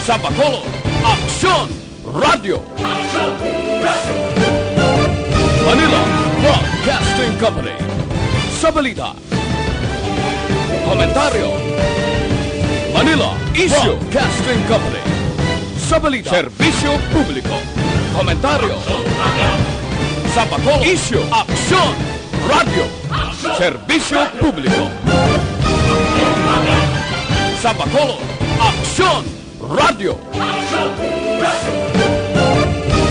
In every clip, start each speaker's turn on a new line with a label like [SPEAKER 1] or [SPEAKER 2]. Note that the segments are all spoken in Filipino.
[SPEAKER 1] Sa Bacolod, Aksyon Radio. Manila Broadcasting Company. Sa balita, komentaryo. Manila Broadcasting Company. Sa balita, serbisyo publiko. Komentaryo. Sa Bacolod, Aksyon Radio. Serbisyo publiko. Sa Bacolod, Aksyon Radio.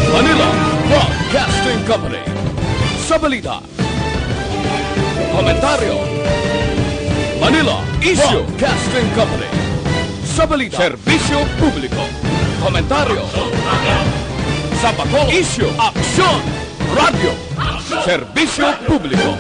[SPEAKER 1] Manila Broadcasting Company. Sa balita, komentaryo. Manila Broadcasting Company. Sa balita, serbisyo publiko. Komentaryo. Sa Bacolod, Aksyon Radio. Serbisyo publiko.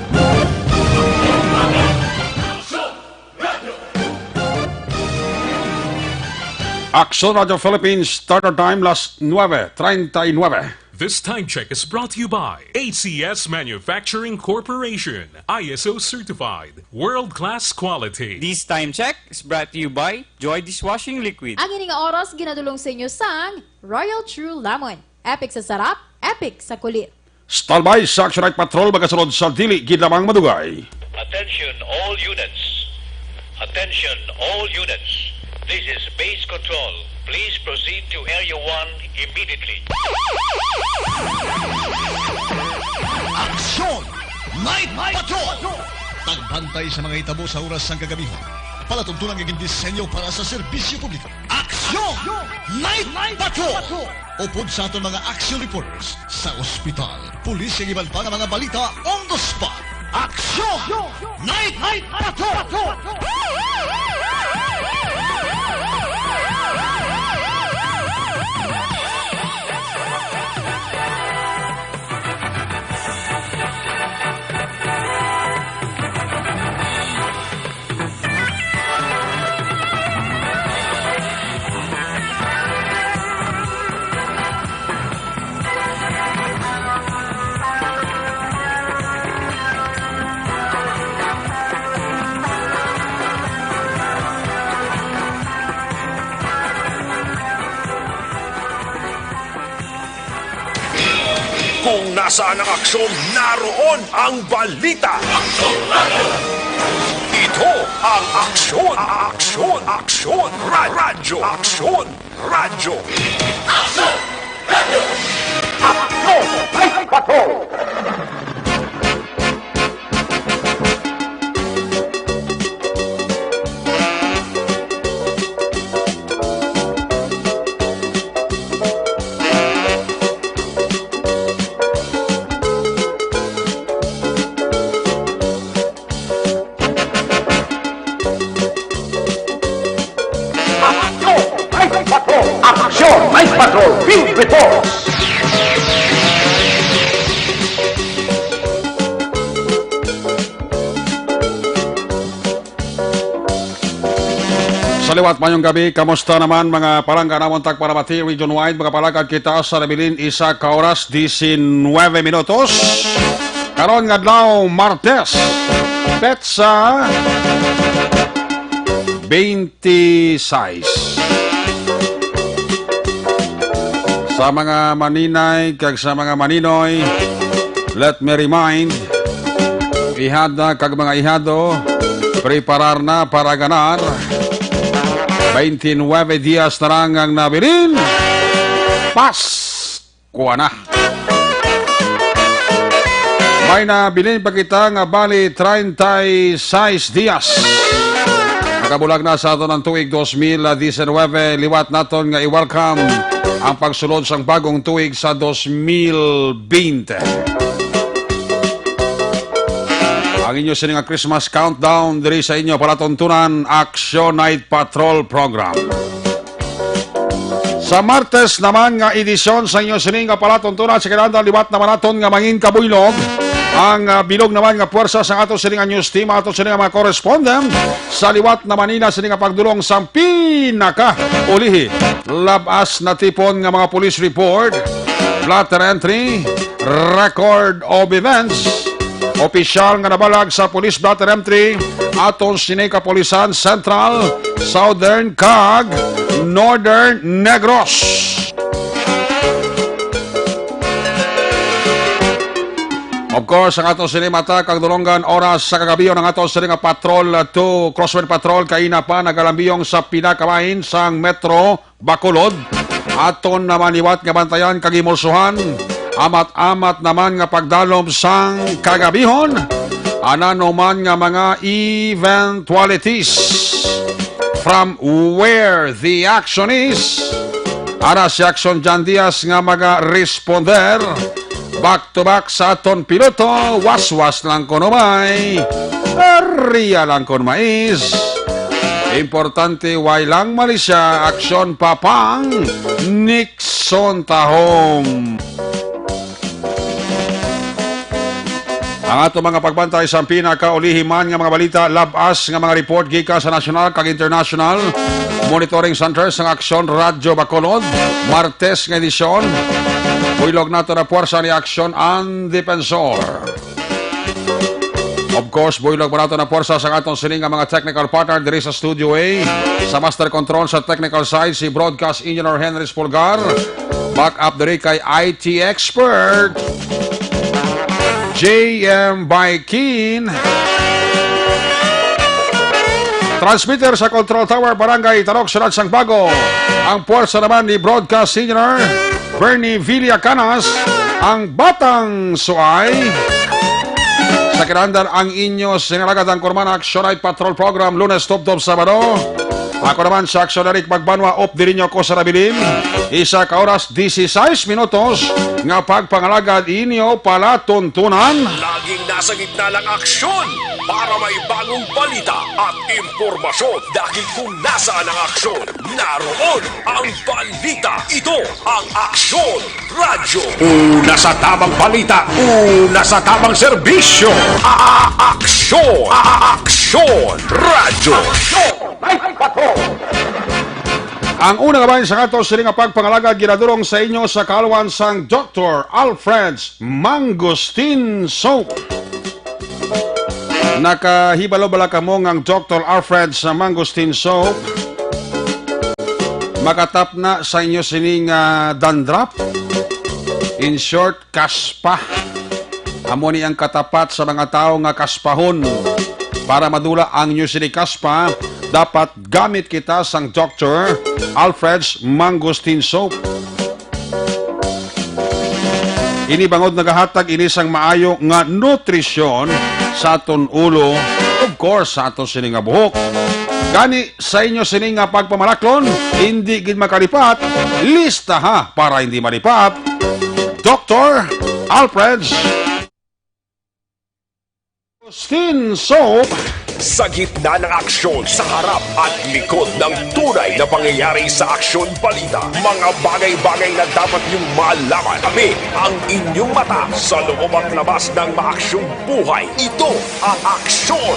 [SPEAKER 2] Aksyon Radio Philippines, starter time las 9:39.
[SPEAKER 3] This time check is brought to you by ACS Manufacturing Corporation, ISO certified, world-class quality.
[SPEAKER 4] This time check is brought to you by Joy Dishwashing Liquid.
[SPEAKER 5] Ang ining oras ginadulong sa inyo sang Royal True Lemon. Epic sa sarap, epic sa kulit.
[SPEAKER 2] Standby sa Action Night Patrol magasunod sa dili gid lamang madugay.
[SPEAKER 6] Attention all units. Attention all units. This is base control. Please proceed to Area 1 immediately.
[SPEAKER 7] Aksyon! Night Patrol! Tagbantay sa mga itabo sa oras ng kagabihan. Palatuntunan ng disenyo para sa serbisyo publiko. Aksyon! Night Patrol! Upod sa aton mga action reporters sa ospital, pulis ang iban pa ng mga balita on the spot. Aksyon! Night Patrol!
[SPEAKER 8] Kung nasaan ang aksyon, naroon ang balita. Ito ang aksyon, radyo. Aksyon, radyo. Aksyon, patrol. Night Patrol Field Reports.
[SPEAKER 2] Sa liwat mayong gabi, kamusta naman mga palangga namon tagparamati region-wide, mga palagad kita sa nabilin isa ka oras 19 minutos. Karon nga adlaw Martes, petsa 26. Sa mga maninay kag sa mga maninoy, let me remind, ihada kag mga ihado, preparar na para ganar. 29 días na lang ang nabilin, Pasko na. May nabilin pa kita nga bali 36 días. Nakabulag na sa aton ng tuig 2019, liwat naton nga i-welcome ang pagsulod sang bagong tuig sa 2020. Ang inyo sining Christmas countdown diri sa inyo palatuntunan Action Night Patrol Program. Sa Martes naman nga edisyon sa inyo sining palatuntunan sa kinahanglan liwat naman naton nga mangin kabuylog. Ang bilog naman nga puwersa sa ato sining news team, ato sining mga correspondent sa liwat na Manila sining pagdulong sa pinaka ulihi labas na tipon nga mga police report, flatter entry, record of events, opisyal nga nabalag sa Police Blatter M3 aton sini Kapulisan Central, Southern kag Northern Negros. Of course, ang ato sini mata kag dulonggan oras sa kagabiyon ang ato sini nga patrol to crosswind patrol kaina pa nagalambiyong sa pinakamahin sang Metro Bacolod. Aton naman iwat nga bantayan kag imulsuhan. Amat-amat naman nga pagdalom sang kagabihon. Anano man nga mga eventualities from where the action is. Ara si Action Jan Diaz nga mga responder. Back to back sa aton piloto, waswas lang kono may, ria lang kono mais. Importante, way lang mali siya, aksyon papang, Nixon tahom. Ang ato mga pagbantay sa pinakaulihiman nga mga balita, labas nga mga report gika sa national kag international monitoring center sa Aksyon Radyo Bacolod, Martes nga edisyon. Builog nato na puwersa ni Aksyon ang Defensor. Of course, builog pa nato na puwersa sa atong sining nga mga technical partner diri sa Studio A. Sa Master Control sa technical side, si Broadcast Engineer Henry Spulgar. Back up diri kay IT Expert JM Baikin. Transmitter sa Control Tower, Barangay Tarok, Sunod Sang Bago. Ang puwersa naman ni Broadcast Engineer Bernie Villacanas, ang Batang Suay. Sa kinandar ang inyo sinalagat ang Kurman Action Night Patrol Program, Lunes Top-Top Sabado. Ako naman sa Action Eric Magbanwa, op din nyo ko sa Rabilim. Isa ka oras, 16 minutos, nga pagpangalagad inyo palatuntunan.
[SPEAKER 8] Laging nasa gitna ng aksyon para may bagong balita at impormasyon. Dahil kung nasaan ang aksyon, naroon ang balita. Ito ang Aksyon Radyo. Una sa tamang balita, una sa tamang serbisyo. Aksyon! Aksyon Radyo.
[SPEAKER 2] Ang unang kabayan sa ato sining pagpangalagad ginadurong sa inyo sa kaluan sang Dr. Alfred's Mangosteen Soap. Nakahibalo bala kamo ang Dr. Alfred's Mangosteen Soap. Makatap na sa inyo sining dandruff. In short, kaspa. Amo ni ang katapat sa mga tao nga kaspahon. Para madula ang inyo sining kaspa, dapat gamit kita sang Dr. Alfred's Mangosteen Soap. Ini bangod nagahatag ini sang maayo nga nutrisyon sa aton ulo, of course sa aton sining nga buhok. Gani sa inyo sining nga pagpamalaklon, hindi gid makalipat, lista ha para hindi malipat. Dr. Alfred's Mangosteen Soap.
[SPEAKER 8] Sa gitna ng aksyon, sa harap at likod ng tunay na pangyayari sa Aksyon Balita, mga bagay-bagay na dapat niyong malaman. Kami ang inyong mata sa loob at labas ng maaksyong buhay. Ito ang Aksyon!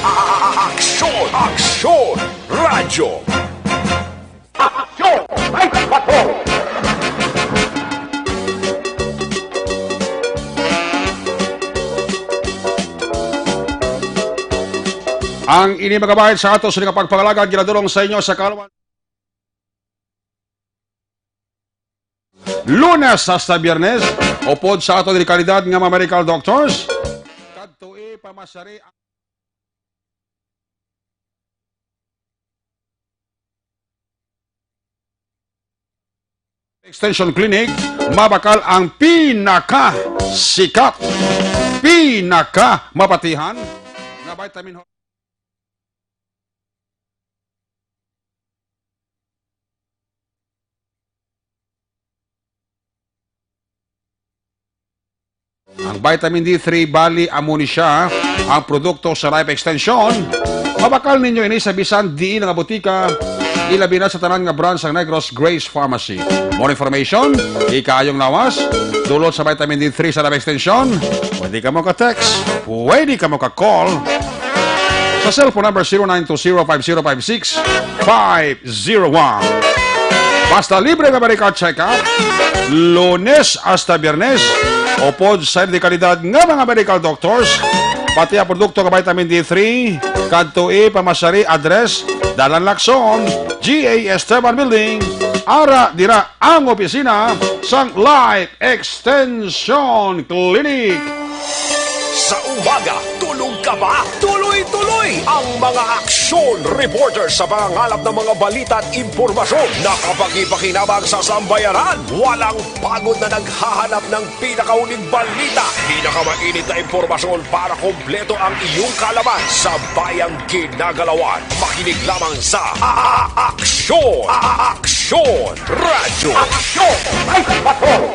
[SPEAKER 8] Aksyon! Aksyon! Radyo! Aksyon!
[SPEAKER 2] Ang inimagabayad sa ato sa pagpangalagad ginadulong sa inyo sa kaluan Lunes hasta Biyernes, upod sa ato dekalidad nga mga medical doctors. Kadtoi pamasari Extension Clinic, mabakal ang pinaka-sikat, pinaka-mapatihan na vitamin Ang vitamin D3 bali amo ni siya ang produkto sa Life Extension. Mabakal ninyo ini sa bisan diin nga botika, ilabi na sa tanan nga branch ang Negros Grace Pharmacy. More information, ikayong lawas, dulot sa vitamin D3 sa Life Extension. Pwede ka mo ka-text, pwede ka mo ka-call sa cellphone number 0920-5056-501. Basta libre nga medical check-up, Lunes hasta Biyernes, upod sa dekalidad nga mga medical doctors, pati ang produkto ka vitamin D3, kadto pamasari address Dalan Lacson, GA Esteban Building, ara dira ang opisina sang Life Extension Clinic.
[SPEAKER 8] Sa umaga, tulog ka ba? Tuloy-tuloy ang mga aksyon reporter sa pangangalap ng mga balita at impormasyon na kapag-ipakinabang sa sambayanan. Walang pagod na naghahanap ng pinakauling balita. Pinakamainit na impormasyon para kompleto ang iyong kalaman sa bayang ginagalawan. Makinig lamang sa Aksyon! Aksyon! Radyo! Aksyon! Ay, patrol!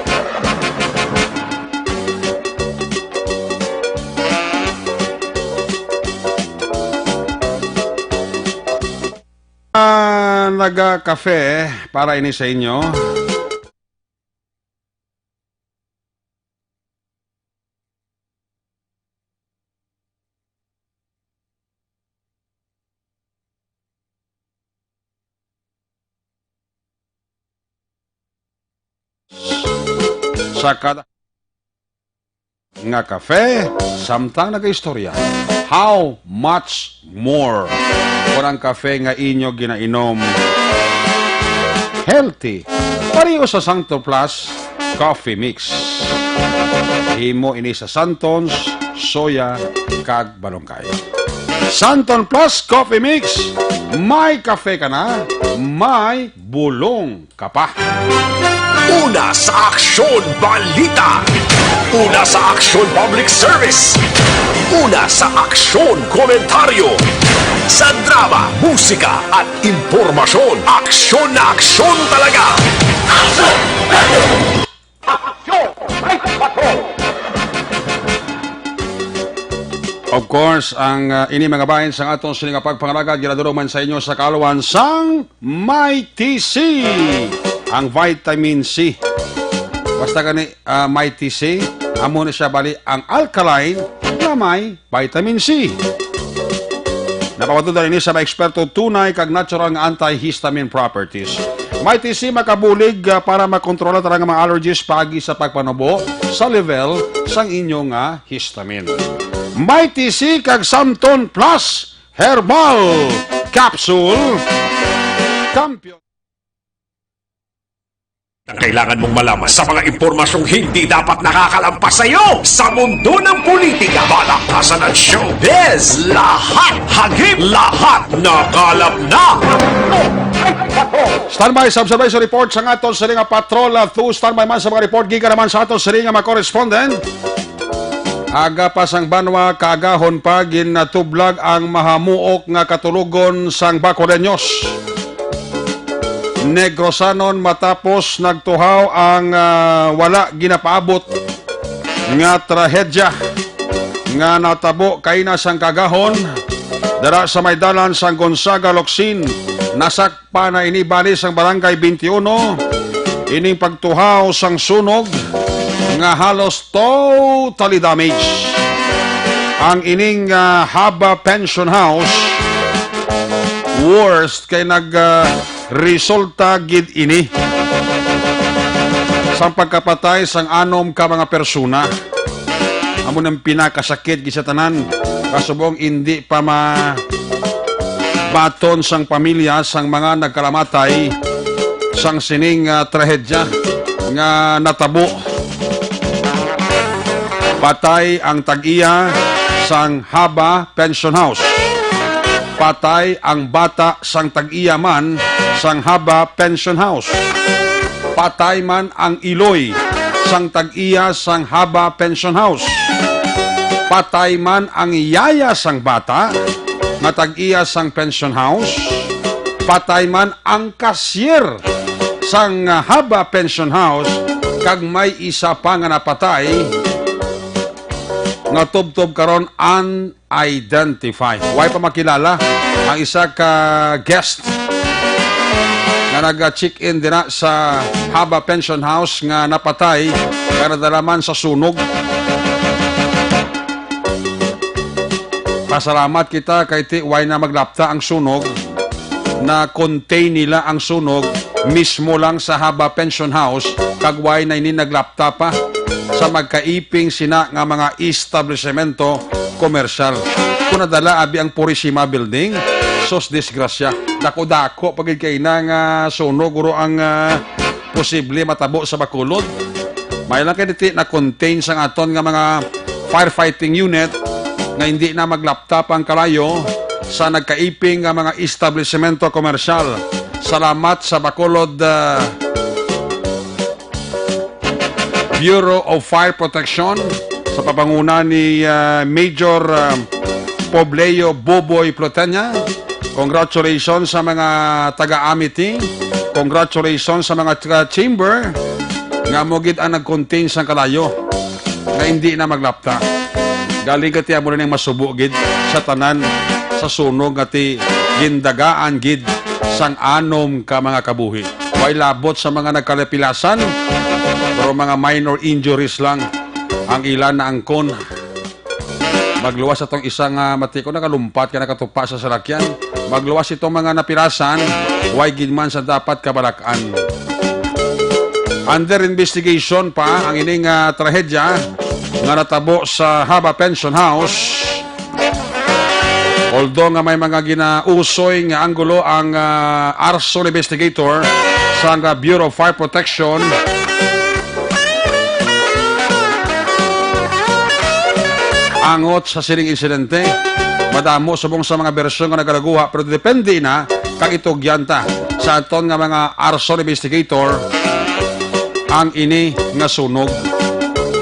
[SPEAKER 2] Naga-kafe para ini sa inyo. Sa kada nga kafe, samtang nag-istorya. How much more? Kung ang kafe nga inyo ginainom healthy. Pareho sa Santon Plus Coffee Mix. Himo ini sa Santons, soya, kag balongkay. Santon Plus Coffee Mix. May kafe ka na, may bulong ka pa.
[SPEAKER 8] Una sa Aksyon Balita. Una sa Aksyon Public Service. Una sa Aksyon Komentaryo. Sa drama, musika at impormasyon. Aksyon na aksyon talaga. Aksyon! Aksyon! Aksyon!
[SPEAKER 2] Of course, ang ini mga bayan sa atong sining pagpangaragad ginaduro man sa inyo sa kaalawan sang Mighty C. Ang vitamin C. Basta gani Mighty C, amo na siya bali ang alkaline na may vitamin C. Napapatudan ini sa mga eksperto tunay kag natural nga antihistamine properties. Mighty C makabulig para makontrola tarang mga allergies pagi sa pagpanubo sa level sang inyong histamine. Mighty C kag Santon Plus Herbal Capsule Kampiyon.
[SPEAKER 8] Kailangan mong malaman sa mga impormasyong hindi dapat nakakalampas sa iyo sa mundo ng politika, balakasan at showbiz. Lahat hagip, lahat nakalap na.
[SPEAKER 2] Standby sa observation report sa aton sa nga patrol at standby man sa mga report giga naman sa aton sa nga mga correspondent. Aga pa sang banwa kagahon pa ginatublag ang mahamuok nga katulugon sang Bacoleños. Negrosanon matapos nagtuhaw ang wala ginapaabot nga trahedya nga natabo kay na sang kagahon dara sa may dalan sang Gonzaga Locsin. Nasakpa na ini bali sang barangay 21 ining pagtuhaw sang sunog nga halos totally damaged ang ining Haba Pension House. Worst kay resulta gid ini sa pagkapatay sang anom ka mga persona. Amo nang pinakasakit gisatanan kasubong hindi pa baton sang pamilya sang mga nagkalamatay sang sining trahedya nga natabo. Patay ang tag-iya sang Haba Pension House. Patay ang bata sang tag-iya man sang Haba Pension House. Patay man ang iloy sang tag-iya sang Haba Pension House. Patay man ang yaya sang bata nga tag-iya sang pension house. Patay man ang cashier sang Haba Pension House kag may isa pa nga napatay nga tubtob karon unidentified. Way pa makilala ang isa ka guest nga nag-check-in din sa Haba Pension House nga napatay nga nadalaman sa sunog. Pasalamat kita kay way na maglapta ang sunog na contain nila ang sunog mismo lang sa Haba Pension House kag way na ini naglapta pa sa magkaiping sina nga mga establishmento commercial. Kung nadala abi ang Purisima Building, sos disgrasya. Dako-dako pagid kay nga sunog guro ang posible matabo sa Bacolod. May lang kay na contain sa aton nga mga firefighting unit nga hindi na maglaptap ang kalayo sa nagkaiping nga mga establishmento komersyal. Salamat sa Bacolod Bureau of Fire Protection sa papanguna ni Major Pobleo Boboy Plotenya. Congratulations sa mga taga-Amity. Congratulations sa mga taga-chamber nga mogid ang nag-contain sa kalayo nga hindi na maglapta. Galing ka tiya mo rin yung masubo gid sa tanan sa sunog nga ti gindagaan gid sang anom ka mga kabuhi. Way labot sa mga nagkalapilasan pero mga minor injuries lang ang ilan na angkon. Magluwas itong isang matiko nakalumpat ka nakatupa sa salakyan. Magluwas itong mga napirasan, way gidman sa dapat kabalakan. Under investigation pa ang ining trahedya nga natabo sa Haba Pension House. Although nga may mga ginausoy nga anggulo ang arson investigator sa Bureau of Fire Protection, angot sa sining insidente, madamo subong sa mga bersyon nga nagalaguha pero depende na kang itugyanta sa aton nga mga arson investigator ang ini nga sunog.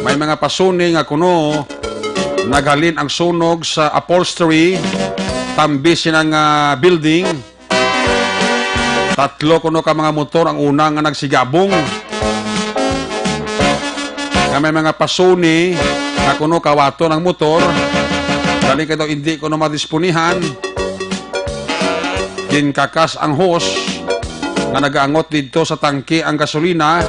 [SPEAKER 2] May mga pasuni nga kuno naghalin ang sunog sa upholstery tambi sinang building. Tatlo kuno ka mga motor ang unang nga nagsigabong. Nga may mga pasuni nga kuno kawato ng motor. Dali ka daw hindi kuno madispunihan. Kinkakas ang hose nga nagaangot dito sa tangke ang gasolina.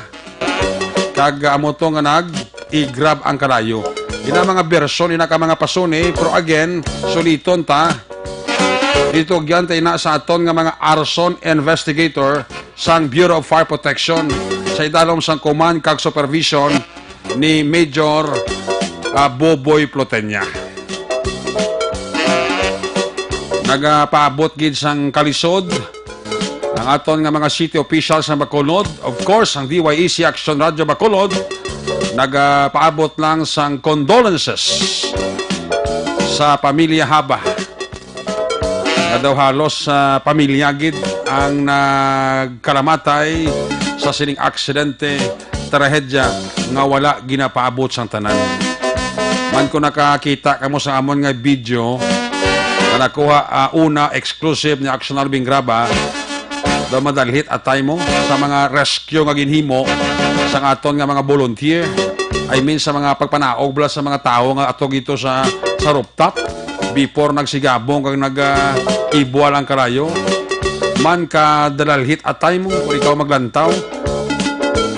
[SPEAKER 2] Kag amo to nga nag-i-grab ang kalayo. Ina mga bersyon, ina ka mga pasuni, pero again, suliton ta. Dito gyan tayo na sa aton nga mga arson investigator sang Bureau of Fire Protection sa idalom sang command kag supervision ni Major Boboy Plotenya. Nagapaabot gid sang kalisod ang aton nga mga city officials sa Bacolod. Of course, ang DYEC Action Radio Bacolod nagapaabot lang sang condolences sa pamilya Haba. Na daw halos sa pamilya gid ang nagkaramatay sa sining aksidente, trahedya nga wala ginapaabot sang tanan. Man ko nakakita kamo sa amon nga video na nakuha una exclusive ni Action Albing Graba daw madalhit atay mo sa mga rescue nga ginhimo sa aton nga mga volunteer. I mean sa mga pagpanaog bala sa mga tao nga atog ito sa rooftop before nagsigabong kag nag-ibual ang karayo. Man ka dalalhit atay mo o ikaw maglantaw.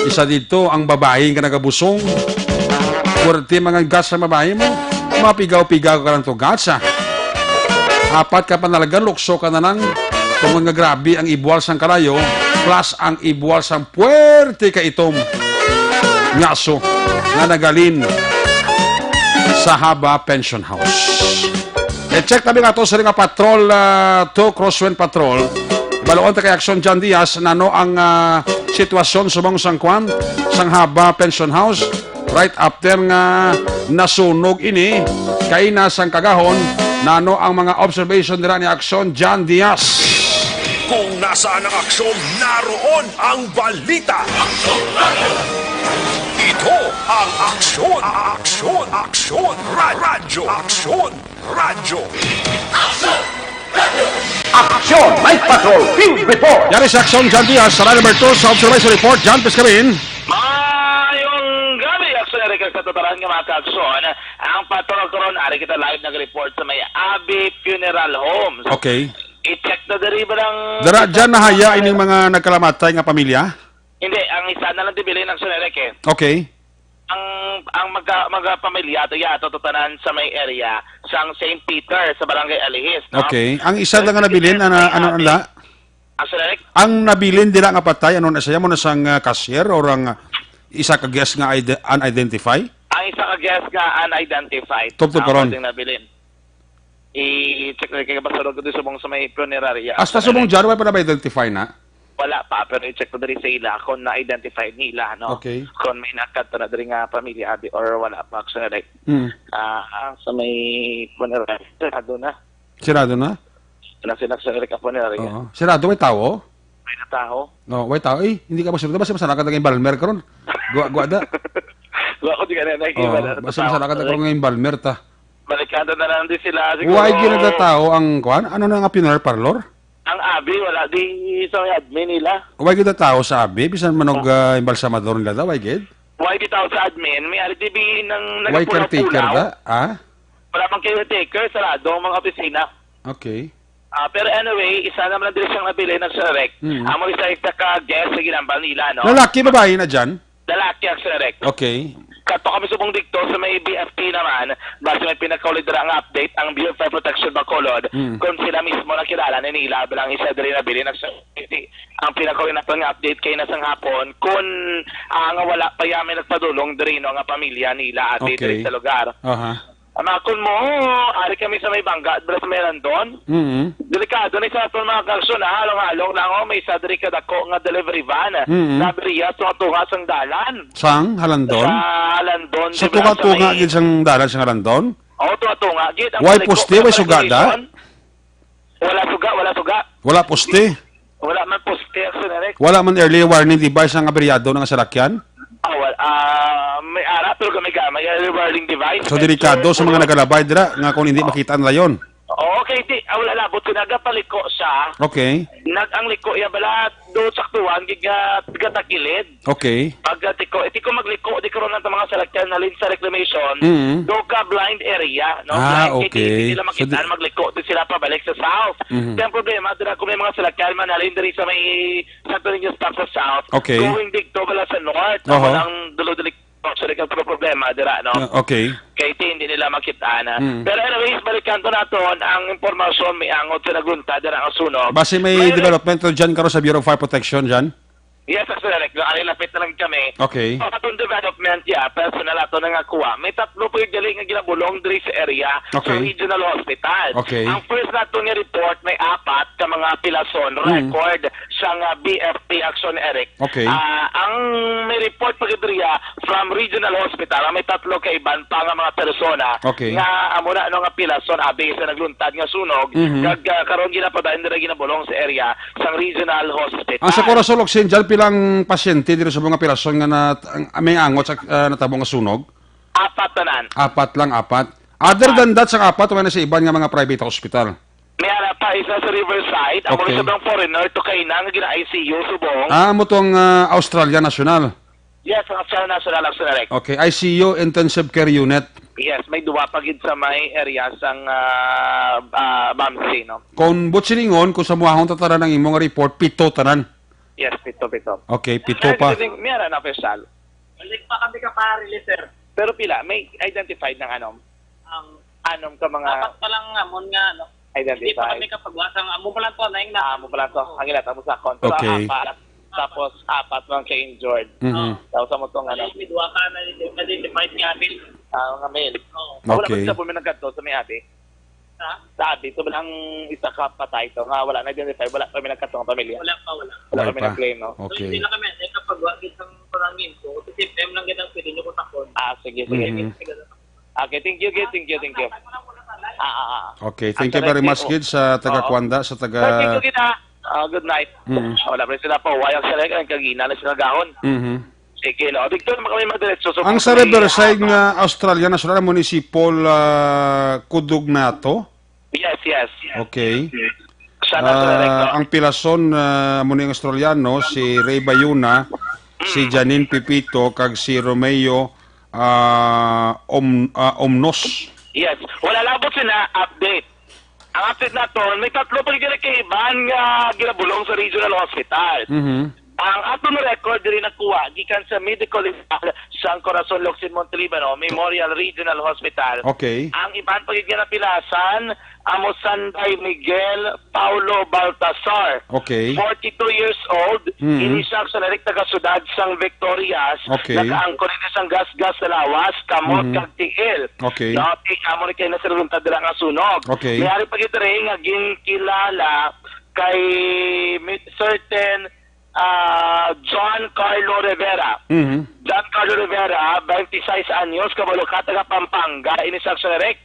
[SPEAKER 2] Isa dito ang babae nga nagabusong. Kurti mga gas sa babae mo. Mapigaw-pigaw ka lang to gatsa. Apat ka pa nalagan, lukso ka na nang tungod nga grabe ang ibual sang karayo plus ang ibual sang puwerte ka itom ngaso nga nagalin sa Haba Pension House. E-check tabi nga to sa rin nga patrol to Crosswind Patrol. Baloon ta kay Action John Diaz nano ang sitwasyon subong sang kwan sang Haba Pension House right after nga nasunog ini kay nasang kagahon nano ang mga observation nila ni Action John Diaz.
[SPEAKER 8] Kung nasaan ang aksyon, naroon ang balita. Ito ang aksyon. Aksyon. Aksyon. Radyo. Aksyon. Radyo.
[SPEAKER 2] Action! Night Patrol Field Report! Yan is Action John Diaz sa line number 2 sa Observation Report. John, Pescarin.
[SPEAKER 9] Mayong gabi, Action Eric, sa tataran ng mga kaakson. Ang patrol ko ron, ari kita live nag-report sa may Abbey Funeral Homes.
[SPEAKER 2] Okay.
[SPEAKER 9] I-check na deriba ng...
[SPEAKER 2] Dara, dyan nahaya ining mga nagkalamatay nga pamilya?
[SPEAKER 9] Hindi, ang isa na lang dibilin ng Eric eh.
[SPEAKER 2] Okay.
[SPEAKER 9] Ang magpamilya to tutanan sa may area sang St. Peter sa Barangay Alihis. No?
[SPEAKER 2] Okay. Ang isa lang nga nabilin, ano la?
[SPEAKER 9] Action Eric?
[SPEAKER 2] Ang nabilin dila nga patay, ano na siya mo na sang cashier or ang isa ka guest nga unidentified?
[SPEAKER 9] Ang isa ka guest nga unidentified.
[SPEAKER 2] Tugtog karon.
[SPEAKER 9] Nabilin. i-check na kaya basalog ko doon subong sa may funeraria.
[SPEAKER 2] Hasta subong dyan, wala pa na ba identify na?
[SPEAKER 9] Wala pa, pero i-check ko diri sa ila kung na-identify nila, no?
[SPEAKER 2] Okay.
[SPEAKER 9] Kung may nakata na diri nga pamilya abi or wala pa. So, like, sa may funeraria, sarado na.
[SPEAKER 2] Sirado na?
[SPEAKER 9] Sila ka funeraria.
[SPEAKER 2] Oo. Sirado, may tao?
[SPEAKER 9] May na tao.
[SPEAKER 2] No, may tao. Hindi ka masarap. Basta masarap ka ng balmer karon. Gwa da.
[SPEAKER 9] Wala ko di ka na nakikita.
[SPEAKER 2] Basta masarap ka ng balmer ta.
[SPEAKER 9] Balikado na lang din sila. Siguro,
[SPEAKER 2] Why ginada tao ang kwan? Ano na nga funeral parlor?
[SPEAKER 9] ang abi, wala di sa admin nila.
[SPEAKER 2] Why gida tao sa abi bisan manog embalsamador nila daw, why gid?
[SPEAKER 9] Why di tao sa admin? May RTB ng
[SPEAKER 2] Why caretaker da? Ah?
[SPEAKER 9] Wala pang caretaker, sarado ang mga opisina.
[SPEAKER 2] Okay.
[SPEAKER 9] Pero anyway, isa naman ang siyang nabili ng Sarek. Amo isa ka guest sa ginambal nila, no?
[SPEAKER 2] Lalaki babae na dyan?
[SPEAKER 9] Lalaki ang Sarek.
[SPEAKER 2] Okay.
[SPEAKER 9] Kato kami subong dikto sa may BFT naman, base may pinakaulid ang update ang Bureau of Fire Protection Bacolod kung sila mismo nakilala na nila bilang isa dali na bilhin ng security. Ang pinakaulid na pang update kay nasang hapon kung nga wala pa yamin nagpadulong diri no nga pamilya nila at diri sa lugar. Amakon mo, ari kami sa may bangga at sa may randon. Delikado na isa mga karsyon na halong-halong lang may isa diri kadako nga delivery van. Nabiriya sa tunga sang dalan.
[SPEAKER 2] Sang Halandon?
[SPEAKER 9] Sa Halandon.
[SPEAKER 2] Sa tunga-tunga gid sang dalan sang Halandon?
[SPEAKER 9] Oo, tunga gid.
[SPEAKER 2] Why poste? Why sugada?
[SPEAKER 9] Wala suga.
[SPEAKER 2] Wala poste?
[SPEAKER 9] Wala man poste, Aksunarek.
[SPEAKER 2] Wala man early warning device ang aberyado ng sasakyan?
[SPEAKER 9] May ara pero gamay early warning device.
[SPEAKER 2] So delikado sa mga nagalabay dira nga kung hindi makita nila yon.
[SPEAKER 9] Okay, wala labot ko nagapaliko siya.
[SPEAKER 2] Okay.
[SPEAKER 9] Ang liko ya bala do saktuan gigatakilid.
[SPEAKER 2] Okay.
[SPEAKER 9] Pag tiko magliko di karon ng mga salakyan na sa reclamation. Do ka blind area, no?
[SPEAKER 2] Okay.
[SPEAKER 9] Hindi nila makita magliko di sila pabalik sa south. Kaya ang problema dira kung may mga salakyan man halin diri sa may Santo Niño stop sa south.
[SPEAKER 2] Okay.
[SPEAKER 9] Going dikto bala sa north. Ang dulo-dulik so ka problema dira, no?
[SPEAKER 2] Okay.
[SPEAKER 9] Kaya hindi nila makita na. Pero anyways, balikan to naton ang impormasyon may angot sa nagunta dira ang sunog.
[SPEAKER 2] Base may development dyan karon sa Bureau of Fire Protection dyan?
[SPEAKER 9] Yes, actually, lapit na lang kami.
[SPEAKER 2] Okay.
[SPEAKER 9] Atong development, personal ato na nga kuha. May tatlo po yung galing nga ginabulong diri sa area sa regional hospital.
[SPEAKER 2] Okay.
[SPEAKER 9] Ang first nato nga report, may 4 ka mga pilason record sa nga BFP Action Eric.
[SPEAKER 2] Okay.
[SPEAKER 9] Ang may report pa diriya from regional hospital, may 3 ka iban pa nga mga persona nga amo na nga pilason abi sa nagluntad nga sunog kag karon ginapadaan dira ginabulong sa area sa regional hospital.
[SPEAKER 2] Ang sa Corazon Occidental pilang pasyente dito sa mga pirasyon nga may angot sa natabong nga sunog?
[SPEAKER 9] 4 tanan.
[SPEAKER 2] 4 lang. Other than that, sa 4, wala na sa iban nga mga private hospital.
[SPEAKER 9] May ara pa isa sa Riverside. Ang mga sabang foreigner to kay na nga gina-ICU subong.
[SPEAKER 2] Mo tong Australia National.
[SPEAKER 9] Yes, ang Australia National Accelerate.
[SPEAKER 2] Okay, ICU Intensive Care Unit.
[SPEAKER 9] Yes, may duwa pa gid sa may area sang BAMC, no?
[SPEAKER 2] Kung butsilingon, kung sa muahon tataran ng imong report, 7 tanan.
[SPEAKER 9] Yes, pito.
[SPEAKER 2] Okay, 7 pa.
[SPEAKER 9] May ara na official.
[SPEAKER 10] Balik pa kami ka pa-release, sir.
[SPEAKER 9] Pero pila, may identified ng anom? Anom ka mga...
[SPEAKER 10] 4 pa lang amon nga, no? Hindi pa
[SPEAKER 9] Identified.
[SPEAKER 10] kami kapagwasang amo pa lang to, naing na.
[SPEAKER 9] Amo pala to. Ang ilat mo sa kontra.
[SPEAKER 2] Okay.
[SPEAKER 9] 4. Tapos 4 lang kay injured. Tapos mo tong ano.
[SPEAKER 10] May duwa ka na identified nga amin.
[SPEAKER 9] Nga mail.
[SPEAKER 10] Oo.
[SPEAKER 9] Wala
[SPEAKER 2] Okay.
[SPEAKER 9] ba sa puminagkadto sa may ate?
[SPEAKER 10] Ha?
[SPEAKER 9] Sabi, ito bilang isa ka patay to. Nga wala na-identify. Wala kami nagkatong pamilya.
[SPEAKER 10] Wala pa.
[SPEAKER 9] Wala kami
[SPEAKER 2] pa.
[SPEAKER 9] nag-claim, no?
[SPEAKER 10] So,
[SPEAKER 2] Okay.
[SPEAKER 10] hindi na kami, ay kapagwagit ng parangin ko, kasi PM lang ganang pwede nyo ko takon.
[SPEAKER 9] Sige. Okay, thank you.
[SPEAKER 2] Okay, thank you very much, Gid, sa taga-Kwanda, sa
[SPEAKER 9] Thank
[SPEAKER 2] taga...
[SPEAKER 9] you, kita. Good night. Wala pa rin sila pa. Wayang sila ang kagina na sila gahon. Sige, no. Victor, kami madiretso.
[SPEAKER 2] Ang sa Riverside nga Australia National Municipal Kudugnato.
[SPEAKER 9] Yes.
[SPEAKER 2] Okay.
[SPEAKER 9] Siya na sila recto.
[SPEAKER 2] Ang pilason muna yung Australiano, si Ray Bayuna, si Janine Pipito, kag si Romeo Omnos.
[SPEAKER 9] Yes. Wala labot sila update. Ang update na to, may 3 pa rin kay Iban nga ginabulong sa regional hospital. Ang atong record diri nakuha gikan sa Medical San Corazon Locsin Montelibano Memorial Regional Hospital.
[SPEAKER 2] Okay.
[SPEAKER 9] Ang iban pagid nga napilasan amo Sanday Miguel Paulo Baltasar.
[SPEAKER 2] Okay.
[SPEAKER 9] 42 years old, ini siya sa taga sudad sang Victorias.
[SPEAKER 2] Okay.
[SPEAKER 9] Nakaangkon ini sang gas-gas sa lawas, kamot kag tiil.
[SPEAKER 2] Okay.
[SPEAKER 9] Dati amo ni kay nasaluntad dira nga sunog.
[SPEAKER 2] Okay.
[SPEAKER 9] Mayari pagid rin nga ginkilala kay certain John Carlo Rivera. John Carlo Rivera, 26 anyos, kabalo ka taga Pampanga, ini sa Direct.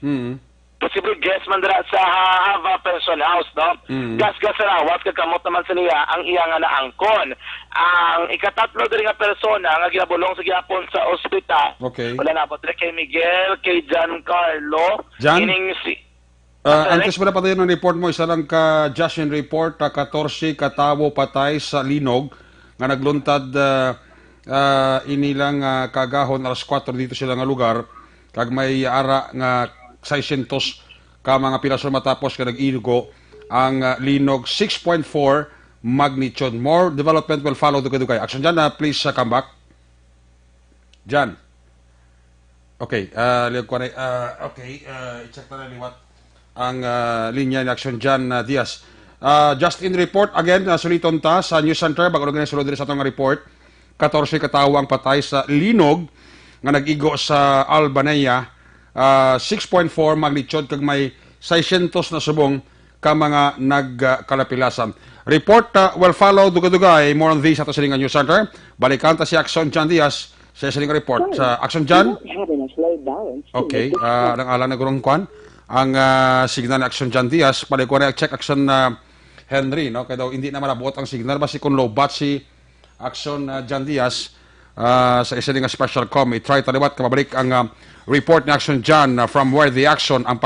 [SPEAKER 9] Posible guest man dira sa Hava Pension House, no? Gas-gas sa lawas, kakamot naman sa niya ang iya nga naangkon. Ang ikatatlo diri nga persona nga ginabulong sa gihapon sa ospital.
[SPEAKER 2] Okay.
[SPEAKER 9] Wala na po diri kay Miguel, kay John Carlo.
[SPEAKER 2] Jan?
[SPEAKER 9] Ining si
[SPEAKER 2] Antes mo na patayin ng report mo, isa lang ka Justin report, 14 katawo patay sa Linog, nga nagluntad inilang kagahon alas 4 dito sila nga lugar, kag may ara nga 600 ka mga piraso matapos ka nag-inugo ang Linog 6.4 magnitude. More development will follow dugay-dugay. Action dyan, please come back. Jan. Okay, i-check na liwat ang linya ni Action Jan Diaz. Just in report, again, suliton ta sa News Center, bago na sulod rin sa itong report, 14 katawo ang patay sa Linog, nga nag-igo sa Albanaya, 6.4 magnitude, kag may 600 na subong ka mga nagkalapilasan. Report will follow dugay-dugay. More on this sa Silingan News Center. Balikan ta si Action Jan Diaz sa Silingan Report. Action Jan? Okay, alang na gurong kwan. Ang signal ni Action Jan Diaz, pala ko na check Action Henry, no? Kaya daw hindi na malabot ang signal, basi kung low bat si Action Jan Diaz sa isa nga special com. I-try taliwat, kamabalik ang report ni Action Jan from where the action, ang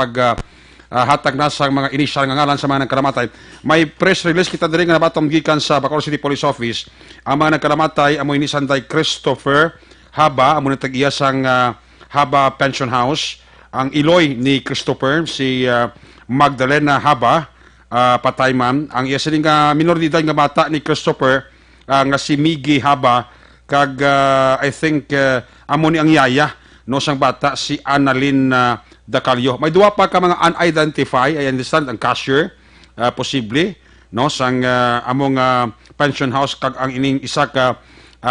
[SPEAKER 2] hatag na sa mga initial nga ngalan sa mga nagkalamatay. May press release kita diri nga nabatong gikan sa Bacolod City Police Office. Ang mga nagkalamatay, amo ni Sanday Christopher Haba, amo ni tag-iya sang Haba Pension House. Ang iloy ni Christopher, si Magdalena Haba, patay man. Ang iya sining minor de edad nga bata ni Christopher, nga si Miggy Haba, kag I think amo ni ang yaya no sang bata si Annalyn Dacalio. May duwa pa ka mga unidentified, I understand, ang cashier, posible, no, sang among pension house, kag ang ining isa ka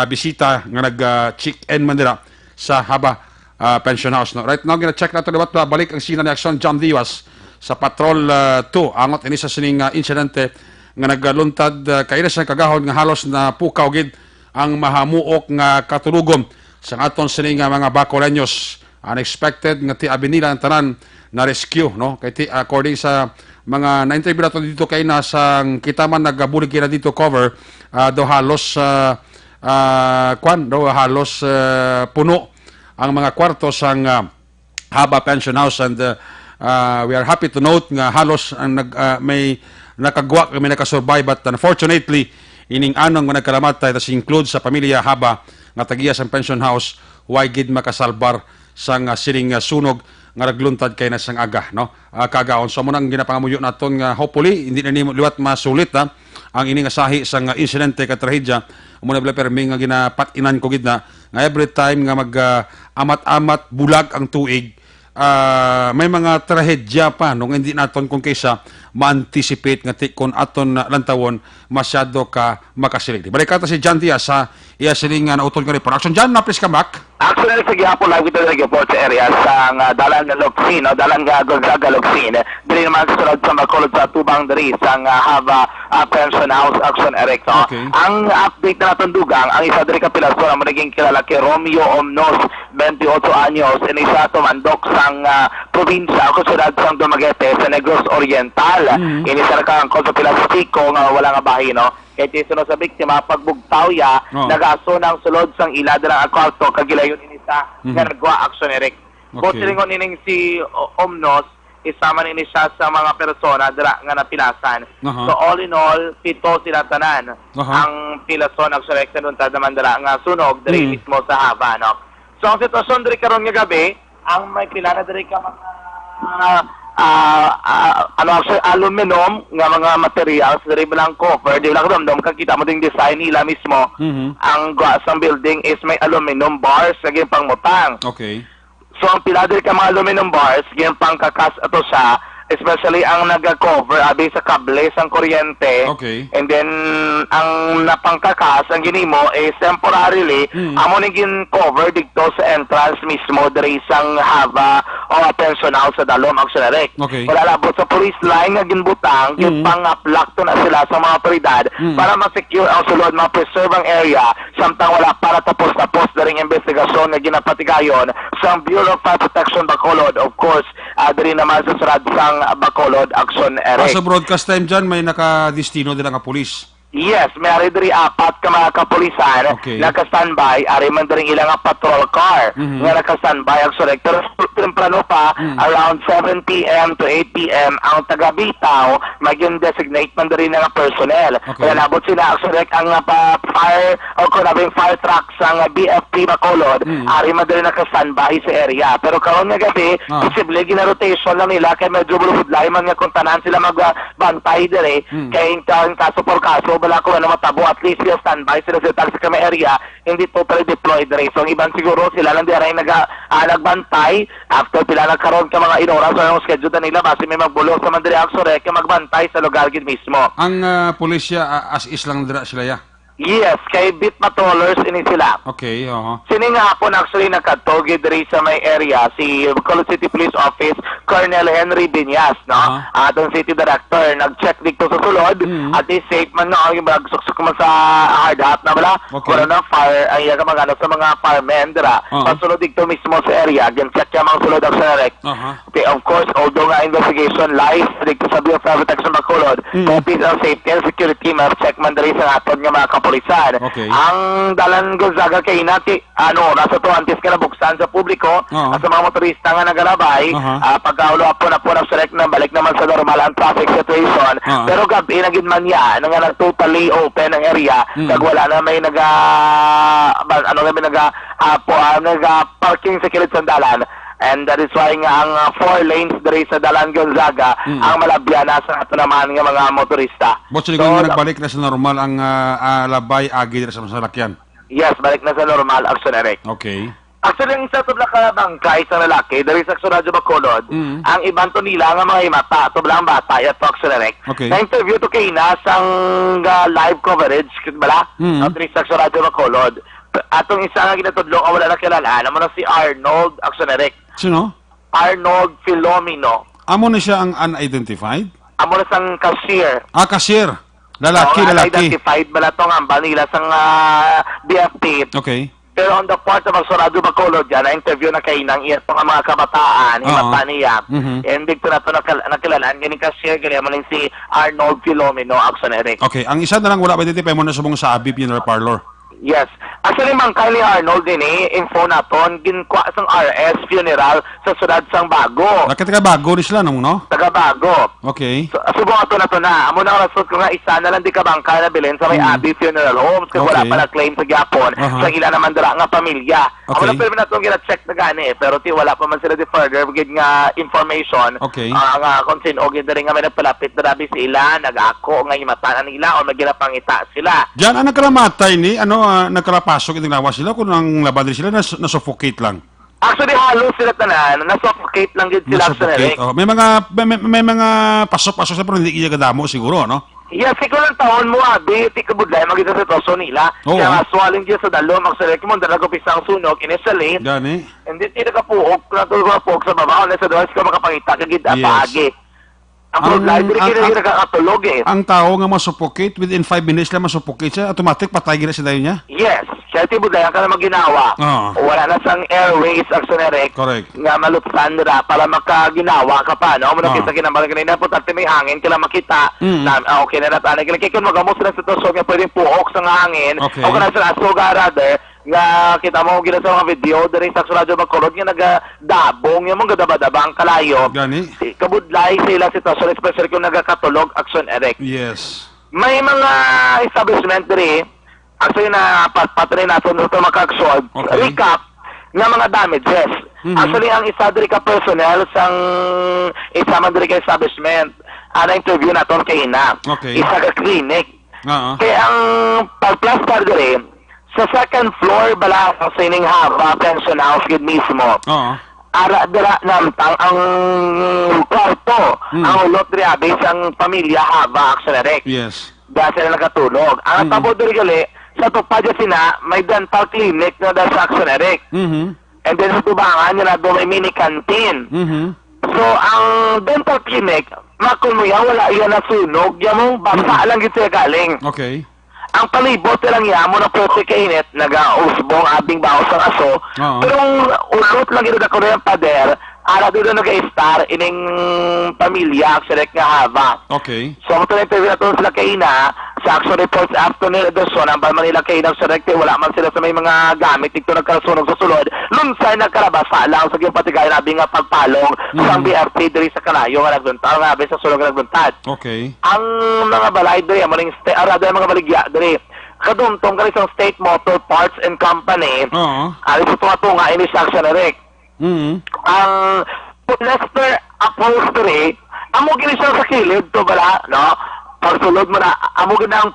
[SPEAKER 2] bisita nga nag-check-in man dira sa Haba Pension House. No? Right now, gina-check natin liwat balik ang sina ni Action Jan Diaz sa Patrol 2. Angot ini sa sining insidente nga nagluntad kaina sa kagahon nga halos na pukaw gid ang mahamuok nga katulugom sa aton sining mga Bacoleños. Unexpected nga ti abinila ang tanan na rescue, no? Kay ti according sa mga na-interview nato dito kay na sang kita man nagabulig kina dito cover do halos puno ang mga kwarto sang Haba Pension House, and we are happy to note nga halos may nakagwa, may nakasurvive, but unfortunately ining anong nga nagkalamatay tas include sa pamilya Haba nga tagiya sa Pension House, why gid makasalbar sang sining sunog nga nagluntad kay na sang aga, no? Kagaon. So mo nang ginapangamuyo naton nga hopefully hindi na liwat masulit ang ining asahi sang insidente ka trahedya. Muna bala permi nga ginapatinan ko gid na nga every time nga mag amat-amat bulag ang tuig, may mga trahedya pa nung hindi naton kung kaysa ma-anticipate nga kung aton lantawon masyado ka makasilig. Balik si Jan Diaz sa iya siling na utol nga report. Action Jan, na please come back.
[SPEAKER 9] Actually, sa gihapon lang kita nag-report sa area sa dalan nga Locsin, dalan nga Gonzaga Locsin. Dili naman kasunod sa Bacolod sa Tubang diri sa Hava Pension House Action Erect. No?
[SPEAKER 2] Okay.
[SPEAKER 9] Ang update na naton dugang, ang isa diri ka pilason ang naging kilala kay Romeo Omnos, 28 anyos, and isa tumandok sang probinsya kasunod sang Dumaguete sa Negros Oriental. Inisa na kang sa Pilastiko nga wala nga bahay, no? Kaya tisunod sa biktima, pagbugtaw ya, nagaso ng sulod sang ila dalang akwarto, kagilayon inisa, nga nagwa action erect. Okay. Silingon ining si Omnos, isama nini siya sa mga persona dira nga napilasan. So all in all, 7 sila tanan. Ang pilason action erect nun tadaman dira nga sunog, diri mismo sa Haba, no? So ang sitwasyon diri karon nga gabi, ang may pilana diri ka mga aluminum nga mga materials diri bilang cover, di lang ramdam kita mo ding design nila mismo. Ang glass ng building is may aluminum bars na pangmutang.
[SPEAKER 2] Okay.
[SPEAKER 9] So ang pila diri ka mga aluminum bars gyud pangkakas ato siya, especially ang naga-cover abi sa kable sang kuryente.
[SPEAKER 2] Okay.
[SPEAKER 9] And then ang napangkakas ang ginimo is temporarily amo ni gin cover dito sa entrance mismo diri sang haba o personal sa dalom auxiliary.
[SPEAKER 2] Okay.
[SPEAKER 9] Wala labot sa police line nga ginbutang yung pang-block to na sila sa mga otoridad para ma-secure ang sulod, ma-preserve ang area samtang wala para tapos daring investigasyon nga ginapatigayon sa Bureau of Fire Protection Bacolod, of course, diri naman sa surad sang Bacolod Action Eric.
[SPEAKER 2] Sa broadcast time dyan, may nakadistino din ang kapulis.
[SPEAKER 9] Yes, may ari diri 4 ka mga kapulisan naka-standby, ari man diri ilang patrol car nga naka-standby ang select. Pero temprano pa, around 7 p.m. to 8 p.m. ang taga-bitaw maging designate man diri nga personnel. Kaya nabot sila ang select ang fire o kunabing fire truck sa BFP Bacolod, ari man diri naka-standby sa area. Pero karon nga gabi, posible gina-rotation lang nila kay medyo buludlay man nga kung tanan sila magbantay diri kay kaso por kaso wala ko na matabo, at least yung standby sila sa kami area, hindi totally deployed rin. So, ang iban siguro sila lang diray nagbantay after pila nagkaroon ka mga inoras so yung schedule na nila base may magbulo sa mandiri aksore ka magbantay sa lugar gid mismo.
[SPEAKER 2] Ang pulisya as is lang dira sila ya?
[SPEAKER 9] Yes, kay bit patrollers ini sila.
[SPEAKER 2] Okay,
[SPEAKER 9] Sini nga po actually nakatogi diri sa may area si Bacolod City Police Office Colonel Henry Binyas, no? Atong City Director nag-check dito sa sulod at is safe man no yung magsuksok man sa hard hat na bala. Wala na fire ay magano sa mga firemen dira. Pasulod dito mismo sa area, gin-check yung mga sulod ang direct. Okay, of course, although nga investigation live dito sa Bureau of Fire Protection Bacolod, peace and safety and security check man diri sa aton nga mga kapulisan. Ang Dalan Gonzaga kay nati nasa to antes ka nabuksan sa publiko at sa mga motorista nga nagalabay pagkaulo po na select na balik naman sa normal ang traffic situation. Pero gabi na gid man yan nga totally open ang area kag wala na may parking sa kilid sa dalan. And that is why nga ang 4 lanes diri sa Dalan Gonzaga ang malabyan sa ato naman nga mga motorista.
[SPEAKER 2] Boss, nga nagbalik na sa normal ang labay agi diri sa masakyan.
[SPEAKER 9] Yes, balik na sa normal action Eric.
[SPEAKER 2] Okay.
[SPEAKER 9] Actually, yung sa tubla ka bangkay sa lalaki, dali sa Radyo Bacolod, ang iban to nila nga mga imata, tubla ang bata, at Fox Direct. Na-interview to kay Ina sang live coverage, bala? Dali sa Radyo Bacolod. Atong isa nga ginatudlo, wala na kilala, naman na si Arnold Actioneric.
[SPEAKER 2] Sino?
[SPEAKER 9] Arnold Filomeno.
[SPEAKER 2] Amo na siya ang unidentified?
[SPEAKER 9] Amo na sang cashier.
[SPEAKER 2] Cashier. Lalaki.
[SPEAKER 9] Unidentified bala tong ambal nila sang BFP.
[SPEAKER 2] Okay.
[SPEAKER 9] Pero on the part of Radyo Bacolod dyan, na-interview na kayo ng iyatong mga kabataan, himata niya. And dito na ito nakilalaan, ganing cashier, ganyan mo si Arnold Filomeno Actioneric.
[SPEAKER 2] Okay, ang isa na lang wala ba dito, mo na subong sa Abib Funeral Parlor?
[SPEAKER 9] Yes. Actually, mangkay ni Arnold din info naton, ginkwa sang RS Funeral sa Sudad sang Bago.
[SPEAKER 2] Taga-Bago rin sila, no?
[SPEAKER 9] Taga-Bago.
[SPEAKER 2] Okay.
[SPEAKER 9] Subong ato na to na. Amo na rasot ko nga isa na lang di ka bangkay na bilhin sa may Abbey Funeral Homes kasi wala pa na claim sa Gyapon sa ilan naman dira nga pamilya. Amo na pero na to gina-check na gani pero ti wala pa man sila di further gid nga information.
[SPEAKER 2] Okay.
[SPEAKER 9] Nga kung sino gid nga may nagpalapit na rabi sila, nag-ako nga imatan nila o magginapangita sila.
[SPEAKER 2] Diyan ang nagkalamatay ni nagkalapasok itong lawas sila kung ang laban din sila nasuffocate lang.
[SPEAKER 9] Actually, halos sila tanan, nasuffocate lang din sila sa Eric.
[SPEAKER 2] May mga pasok-pasok sa pero hindi iya kadamo siguro, no?
[SPEAKER 9] Yes, siguro ng taon mo, abi, ti kabudlay, magita sa toso nila. Kaya nga, swallowing dyan sa dalo, magsalek mo, dala ko pisang sunog, initially.
[SPEAKER 2] Gani.
[SPEAKER 9] Hindi nakapuok, natulog sa baba, o sa doon, siya makapangita, kagid apagi. Ang nakakatulog
[SPEAKER 2] Ang tao nga masuffocate, within 5 minutes lang masuffocate siya, automatic patay gina siya niya?
[SPEAKER 9] Yes. Kaya tibudayan ka na maginawa. Wala na sang airways actioneric.
[SPEAKER 2] Correct.
[SPEAKER 9] Nga malupsan nila para makaginawa ka pa. No? Muna kita kinamala kanina po tati may hangin kila makita. Okay na natanay. Kaya kung magamos na sitwasyon nga pwedeng puhok sa hangin. O kana sa asoga rather. Nga kita mo gina sa mga video dari sa Radyo Bacolod nga nagadabong yung mga dabadabang kalayo.
[SPEAKER 2] Gani.
[SPEAKER 9] Kabudlay sila sitwasyon especially kung nagakatulog action erect.
[SPEAKER 2] Yes.
[SPEAKER 9] May mga establishment diri actually na patry natin ito maka-action. Recap ng mga damages. Actually, ang isa diri ka personnel sang isa man diri ka establishment, na-interview naton kay ina.
[SPEAKER 2] Okay.
[SPEAKER 9] Isa ka clinic.
[SPEAKER 2] Oo.
[SPEAKER 9] Kaya ang pagplastar diri, sa second floor bala sa ining haba pension house gid mismo.
[SPEAKER 2] Oo.
[SPEAKER 9] Ara dira namtang ang kwarto, ang ulot diri abis ang pamilya haba akselerek.
[SPEAKER 2] Yes.
[SPEAKER 9] Dahil sila nakatulog. Ang tabo diri gali, sa tupad sina, may dental clinic na dahil sa akselerek. And then sa tubangan niya na doon may mini canteen. So, ang dental clinic, makulmuya, wala yan nasunog. Yan mong basa lang gito galing.
[SPEAKER 2] Okay.
[SPEAKER 9] Ang palibot lang yan mo na puti kainit, nag-usbong abing baos ng aso. Pero ang ulot lang ito na ko yung pader, ara doon na nag-star ining pamilya, select nga haba.
[SPEAKER 2] Okay.
[SPEAKER 9] So, ang interview na ito sila kaina, sa action reports after nila Ederson, ang man nila kaina sa rekte, wala man sila sa may mga gamit, dito nagkasunog sa sulod. Lunsay nagkarabasa lang sa yung patigay nabi nga pagpalong sa BRT diri sa Kalayo nga nagbuntad, nga sa sulod nga nagbuntad.
[SPEAKER 2] Okay.
[SPEAKER 9] Ang mga balay diri, maling arada mga baligya diri, kadumtong kani sa State Motor Parts and Company. Ari sa tunga ini sa action rek. Ang Lester upholstery, amo gini siya sa kilid to bala, no? Pagsulod mo na, amo gini ang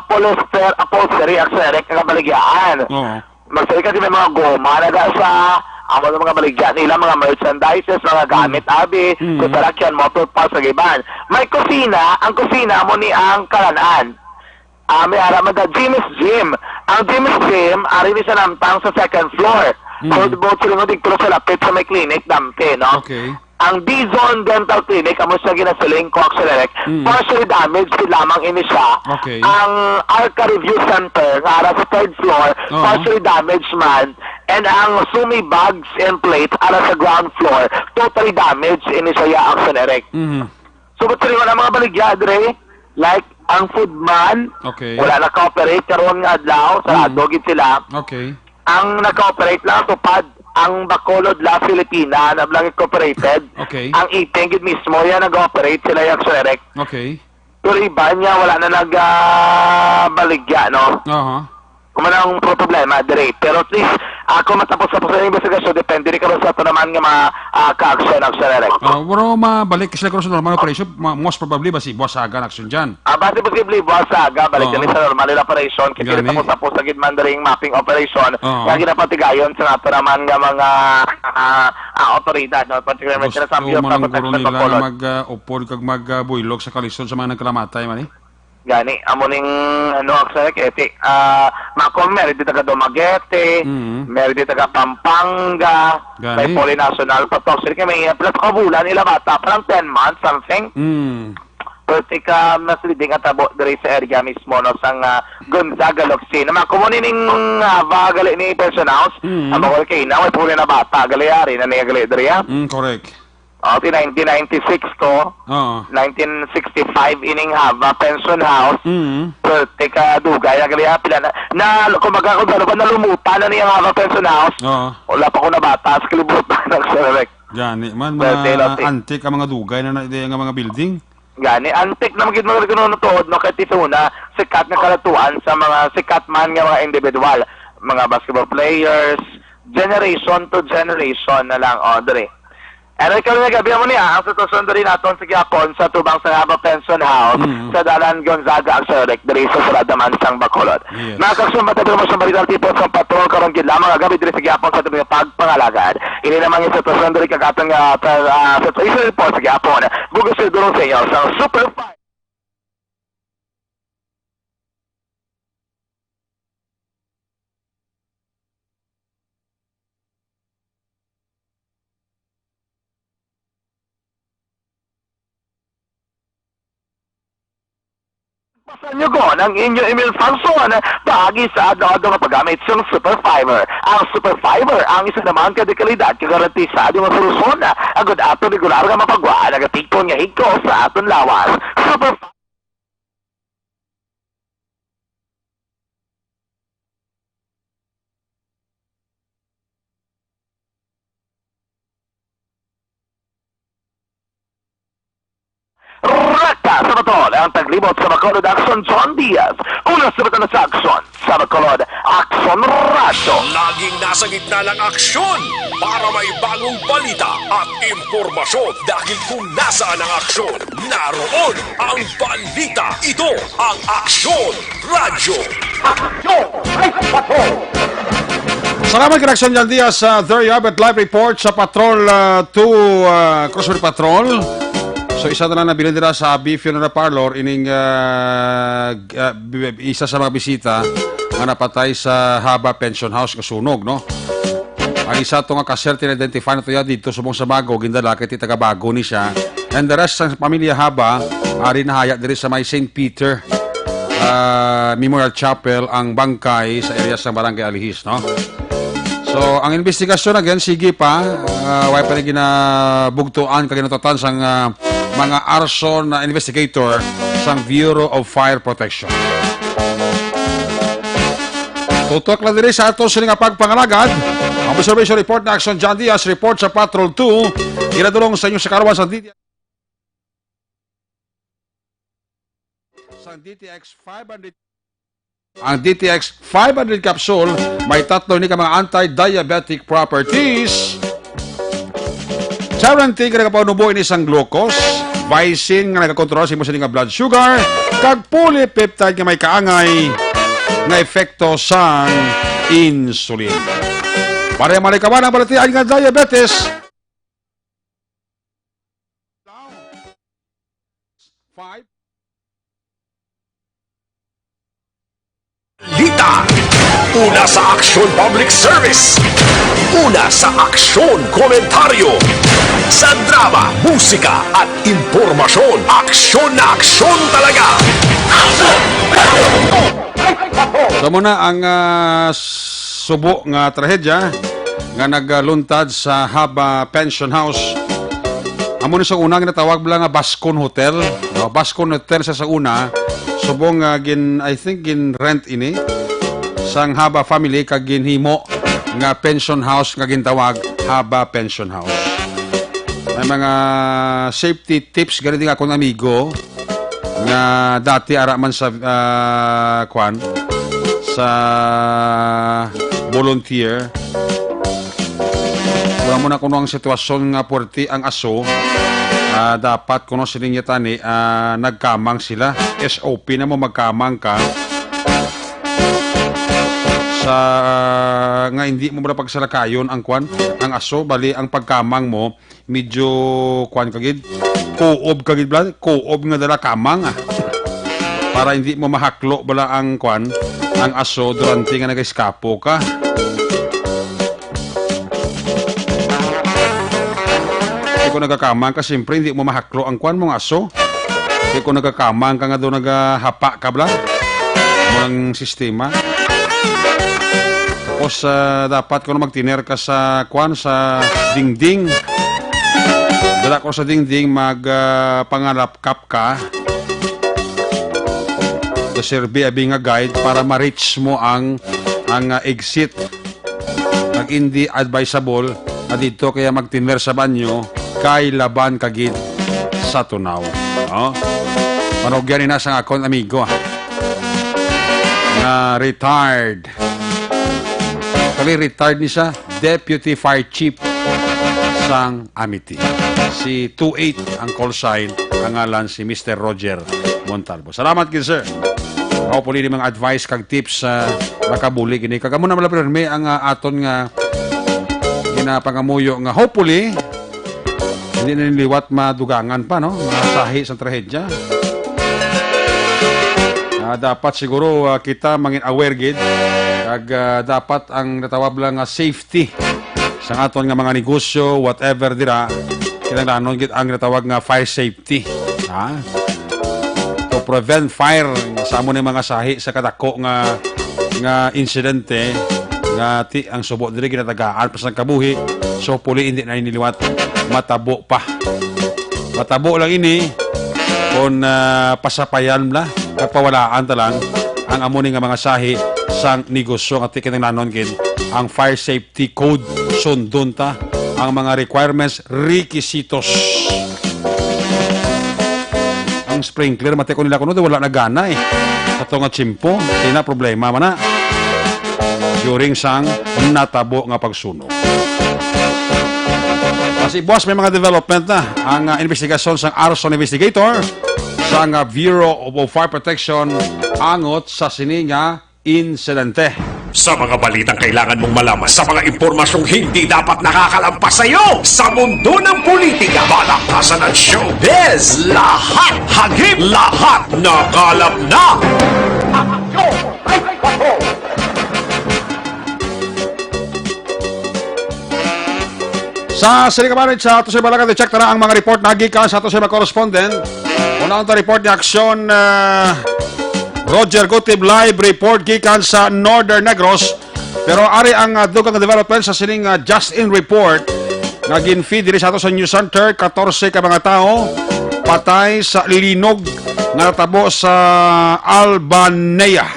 [SPEAKER 9] polyester upholstery, akserek nga baligyan. Magsari kasi may mga goma na sa amo ng mga baligyan nila, mga merchandises, mga gamit, abi, kusarakyan, motor parts, sagiban. May kusina, ang kusina mo ni ang kalanaan. May araman na Jimmy's Gym. Ang Jimmy's Gym, ari ni sa namtang sa second floor. So, both sila mo dito sa lapit sa may clinic, damte, no?
[SPEAKER 2] Okay.
[SPEAKER 9] Ang D-Zone Dental Clinic, amo siya ginasiling ko accelerate, partially damaged lamang ini siya.
[SPEAKER 2] Okay.
[SPEAKER 9] Ang Arca Review Center, nga ara sa third floor, partially damaged man. And ang Sumi bags and plates, ara sa ground floor, totally damaged ini siya ya accelerate. So, ba't sila na mga baligya, Dre? Like, ang foodman, wala na ka-operate, karoon nga adlaw, sarado gid sila.
[SPEAKER 2] Okay.
[SPEAKER 9] Ang naka-operate lang tupad ang Bacolod La Filipina na lang incorporated.
[SPEAKER 2] Okay.
[SPEAKER 9] Ang iting mismo yan nag-operate sila yung Xerec.
[SPEAKER 2] Okay.
[SPEAKER 9] Pero iba niya wala na nag-baligya, no? Kung man ang problema, direct. Pero at least, ako matapos sa investigasyon, depende rin ka sa ito naman nga ka-action ng Xerec.
[SPEAKER 2] Pero mabalik sila ko sa normal operation, most probably ba si Boss Aga na-action dyan?
[SPEAKER 9] Base posible, Boss Aga, balik din sa normal operation. Kasi tapos sa gitman ring mapping operation, kaya ginapatigayon sa ito naman nga mga otoridad, no? Particularly sa Bureau of Protection of Bacolod.
[SPEAKER 2] Mag-upod kag mag-buylog sa kalisod sa mga nagkalamatay, mani?
[SPEAKER 9] Gani, amo ning eti makom meron dito ka Dumaguete, meron dito ka Pampanga, may Polynational Patok, may plus kabulan nila bata, parang 10 months something. Pwede ka masleading at abo diri sa area mismo no sang Gonzaga Locsin. Makumuni ning bagali ni person house, amo ko kay na may puli na bata galayari na niya gali diri ha.
[SPEAKER 2] Correct.
[SPEAKER 9] 1996 to, 1965 ining haba pension house. Pwede ka dugay na gali pila na kumaga ko ba na lumutan na niya haba pension house. Wala pa ko na bata sa kalibutan ng Select.
[SPEAKER 2] Gani man mga antik ang mga dugay na nga mga building.
[SPEAKER 9] Gani, antik na magiging mga nagnunutood, no, kahit isuna, sikat na kalatuan sa mga sikat man nga mga individual, mga basketball players, generation to generation na lang, Dre. And ikaw na gabi mo niya, ang sitwasyon dali natin sa Gyapon sa tubang sa Haba Pension House sa Dalan Gonzaga Axelec, dali sa Suradaman sang Bacolod. Nakakasyon ba tayo mo sa balital tipo sa patrol karong gid lamang gabi dali sa Gyapon sa tubang pagpangalagad. Ini naman yung sitwasyon dali kagatang sa isa report sa Gyapon. Bugos sa durong sa inyo sa Super 5. Pasan nyo ko ng inyong email function paagi sa ado-ado nga paggamit sa Super Fiber. Ang Super Fiber, ang isa naman kadikalidad kagaranti sa adong solusyon agad ato regular nga mapagwa nagatipon nga higko sa aton lawas. Super Raka sa Patrol ang taglibot sa Bacolod Action John Diaz. Una sa bata na sa aksyon sa Bacolod Action Radyo.
[SPEAKER 8] Laging nasa gitna ng aksyon para may bagong balita at impormasyon dahil kung nasaan ang aksyon, naroon ang balita. Ito ang Aksyon Radyo.
[SPEAKER 2] Salamat kay Action John Diaz. There you have it, live report sa Patrol 2 Crossword Patrol. So isa na lang nabilin nila sa B Funeral Parlor ining isa sa mga bisita nga napatay sa Haba Pension House kasunog, no? Ang isa to nga ka-certain identify na to ya dito subong sa Bago, gindala kay taga Bago ni siya. And the rest ng pamilya Haba ari nahaya diri sa may St. Peter Memorial Chapel ang bangkay sa area sa Barangay Alihis, no? So, ang investigasyon again, sige pa, way pa na ginabugtuan, kaginatutan sang mga arson na investigator sang Bureau of Fire Protection. Tutok lang din sa ato sila nga pagpangalagad. Ang observation report na Action John Diaz, report sa Patrol 2, inadulong sa inyo sa karawan sa DTX 500. Ang DTX 500 capsule may tatlo ni mga anti-diabetic properties. Charantin ka nagapaunubo ini isang glucose, Vicin nga nagakontrol sa imo sa blood sugar, kag polypeptide nga may kaangay na epekto sa insulin. Para malikawan ang balatian nga diabetes. 5
[SPEAKER 8] Balita. Una sa Aksyon Public Service. Una sa Aksyon Komentaryo. Sa drama, musika at impormasyon. Aksyon na aksyon talaga.
[SPEAKER 2] So muna ang subo nga trahedya nga nagluntad sa Haba Pension House. Amo ni sa una nga natawag bala nga Bascon Hotel. No, Bascon Hotel sa una. Subong I think gin rent ini sang Haba family kag ginhimo nga pension house nga gintawag Haba Pension House. May mga safety tips gani din akong amigo nga dati ara man sa sa volunteer. Wala mo na kuno ang sitwasyon nga puwerti ang aso. Dapat kuno siling yatani nagkamang sila. SOP na mo magkamang ka sa nga hindi mo muna pagsalakayon ang ang aso, bali ang pagkamang mo medyo kagid koob kagid bla koob nga dala kamang para hindi mo mahaklo bala ang ang aso durante nga nag-eskapo ka. Kung nagakamang ka, siyempre hindi mo mahaklo ang mong aso. Kung nagakamang ka nga doon nagahapa ka bla ng sistema. Tapos dapat kung magtiner ka sa sa dingding. Dala ko sa dingding pangalapkap ka. To serve abi nga guide para ma-reach mo ang exit. Pag hindi advisable dito kaya magtiner sa banyo kay laban kagid sa tunaw. No? Manogyan na sa akong amigo na retired. Kali retired ni siya, Deputy Fire Chief sang Amity. Si 28 ang call sign, ang ngalan si Mr. Roger Montalvo. Salamat gid sir. Ako po mga advice kag tips sa makabuli gini. Kagamo na malapirme ang aton nga ginapangamuyo nga hopefully hindi na niliwat madugangan pa, no? Masahi sa trahedya. Dapat siguro kita mangin aware gid kag dapat ang natawag lang nga safety sa aton nga mga negosyo, whatever dira, kinahanglan gid ang natawag nga fire safety. To prevent fire sa amo ni mga sahi sa kadako nga insidente nga ang subo diri ginatagaan pa sa kabuhi. So puli hindi na iniliwat matabo pa. Matabo lang ini kung pasapayan la kapawalaan talang ang amuni nga mga sahi sang negosyo at kinahanglan gid ang fire safety code sundon ta ang mga requirements requisitos. Ang ang sprinkler, mati ko nila kuno, wala na gana eh. Sa to nga chimpo, di na problema man na. During sang natabo nga pagsunog. Kasi boss, may mga development na. Ang investigasyon sang arson investigator sa Bureau of Fire Protection angot sa sininga insidente.
[SPEAKER 8] Sa mga balitang kailangan mong malaman, sa mga impormasyong hindi dapat nakakalampas sa iyo, sa mundo ng politika, balakasan at showbiz, lahat hagip, lahat nakalap na.
[SPEAKER 2] Sa Silicabarit sa ato sa Balacan, check na ang mga report na gikan sa ato sa mga correspondent. Una ang report ni Aksyon Roger Gutib live report gikan sa Northern Negros. Pero ari ang dugang development sa sining Just In report nga ginfeed diri sa ato sa News Center. 14 ka mga tao patay sa linog nga natabo sa Albanea.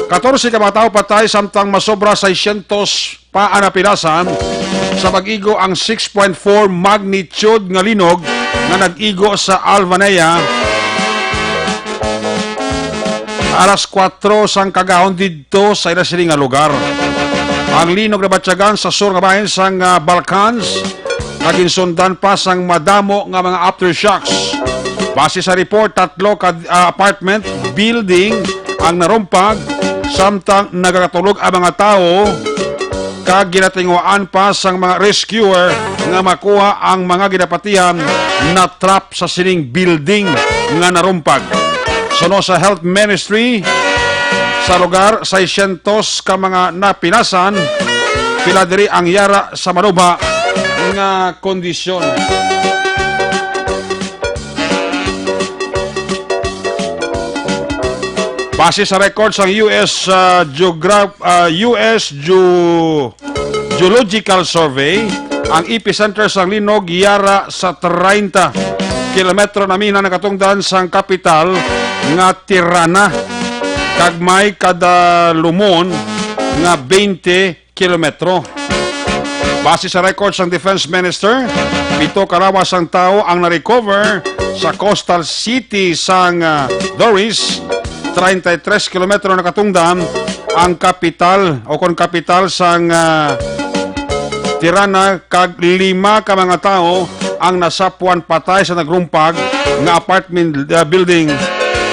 [SPEAKER 2] 14 ka mga tao patay samtang masobra 600 pa anapilasan sa pag-igo ang 6.4 magnitude nga linog nga nag-igo sa Albanea alas 4 sang kagahon dito sa ilasiling nga lugar. Ang linog na batyagan sa sur nga bahin sang Balkans naginsundan pa sang madamo nga mga aftershocks. Base sa report, 3 ka apartment building ang narumpag samtang nagakatulog ang mga tao kag ginatinguan pa sang mga rescuer nga makuha ang mga ginapatihan na trap sa sining building nga narumpag. Suno sa Health Ministry sa lugar 600 ka mga napinasan pila diri ang yara sa manuba nga kondisyon. Base sa records ng US Geological Survey, ang epicenter sa linog yara sa 30 kilometro na mina nakatungdan sa kapital nga Tirana. Kagmay kada lumon nga 20 kilometro. Base sa records ng Defense Minister, 7 karawas ang tao ang na-recover sa coastal city sang Doris. 33 kilometro nakatungdan ang kapital o kon kapital sang Tirana kag 5 ka mga tao ang nasapuan patay sa nagrumpag nga apartment building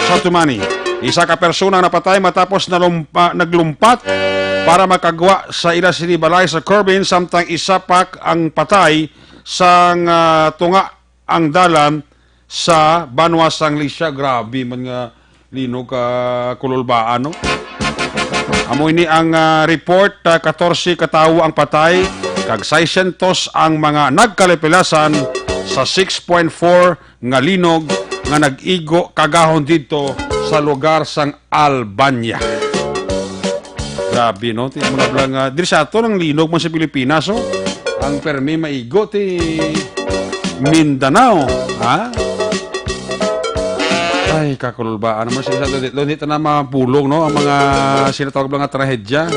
[SPEAKER 2] sa Tumani. Isa ka persona napatay matapos naglumpat para makagwa sa ila sinibalay sa Corbin samtang isa pak ang patay sang tunga ang dalan sa Banwa sang Lisya. Grabe man nga linog kululbaan, no? Amoy ni ang report, 14 katawo ang patay, kag 600 ang mga nagkalipilasan sa 6.4 nga linog nga nag-igo kagahon dito sa lugar sang Albania. Grabe, no? Tiyan mo na lang, diri sa ito ng linog mo sa Pilipinas, oh. Ang permi maigo ti Mindanao, ha? Ay, kakulbaan naman sila doon dito na mapulong, no? Ang mga sinatawag mga trahedya,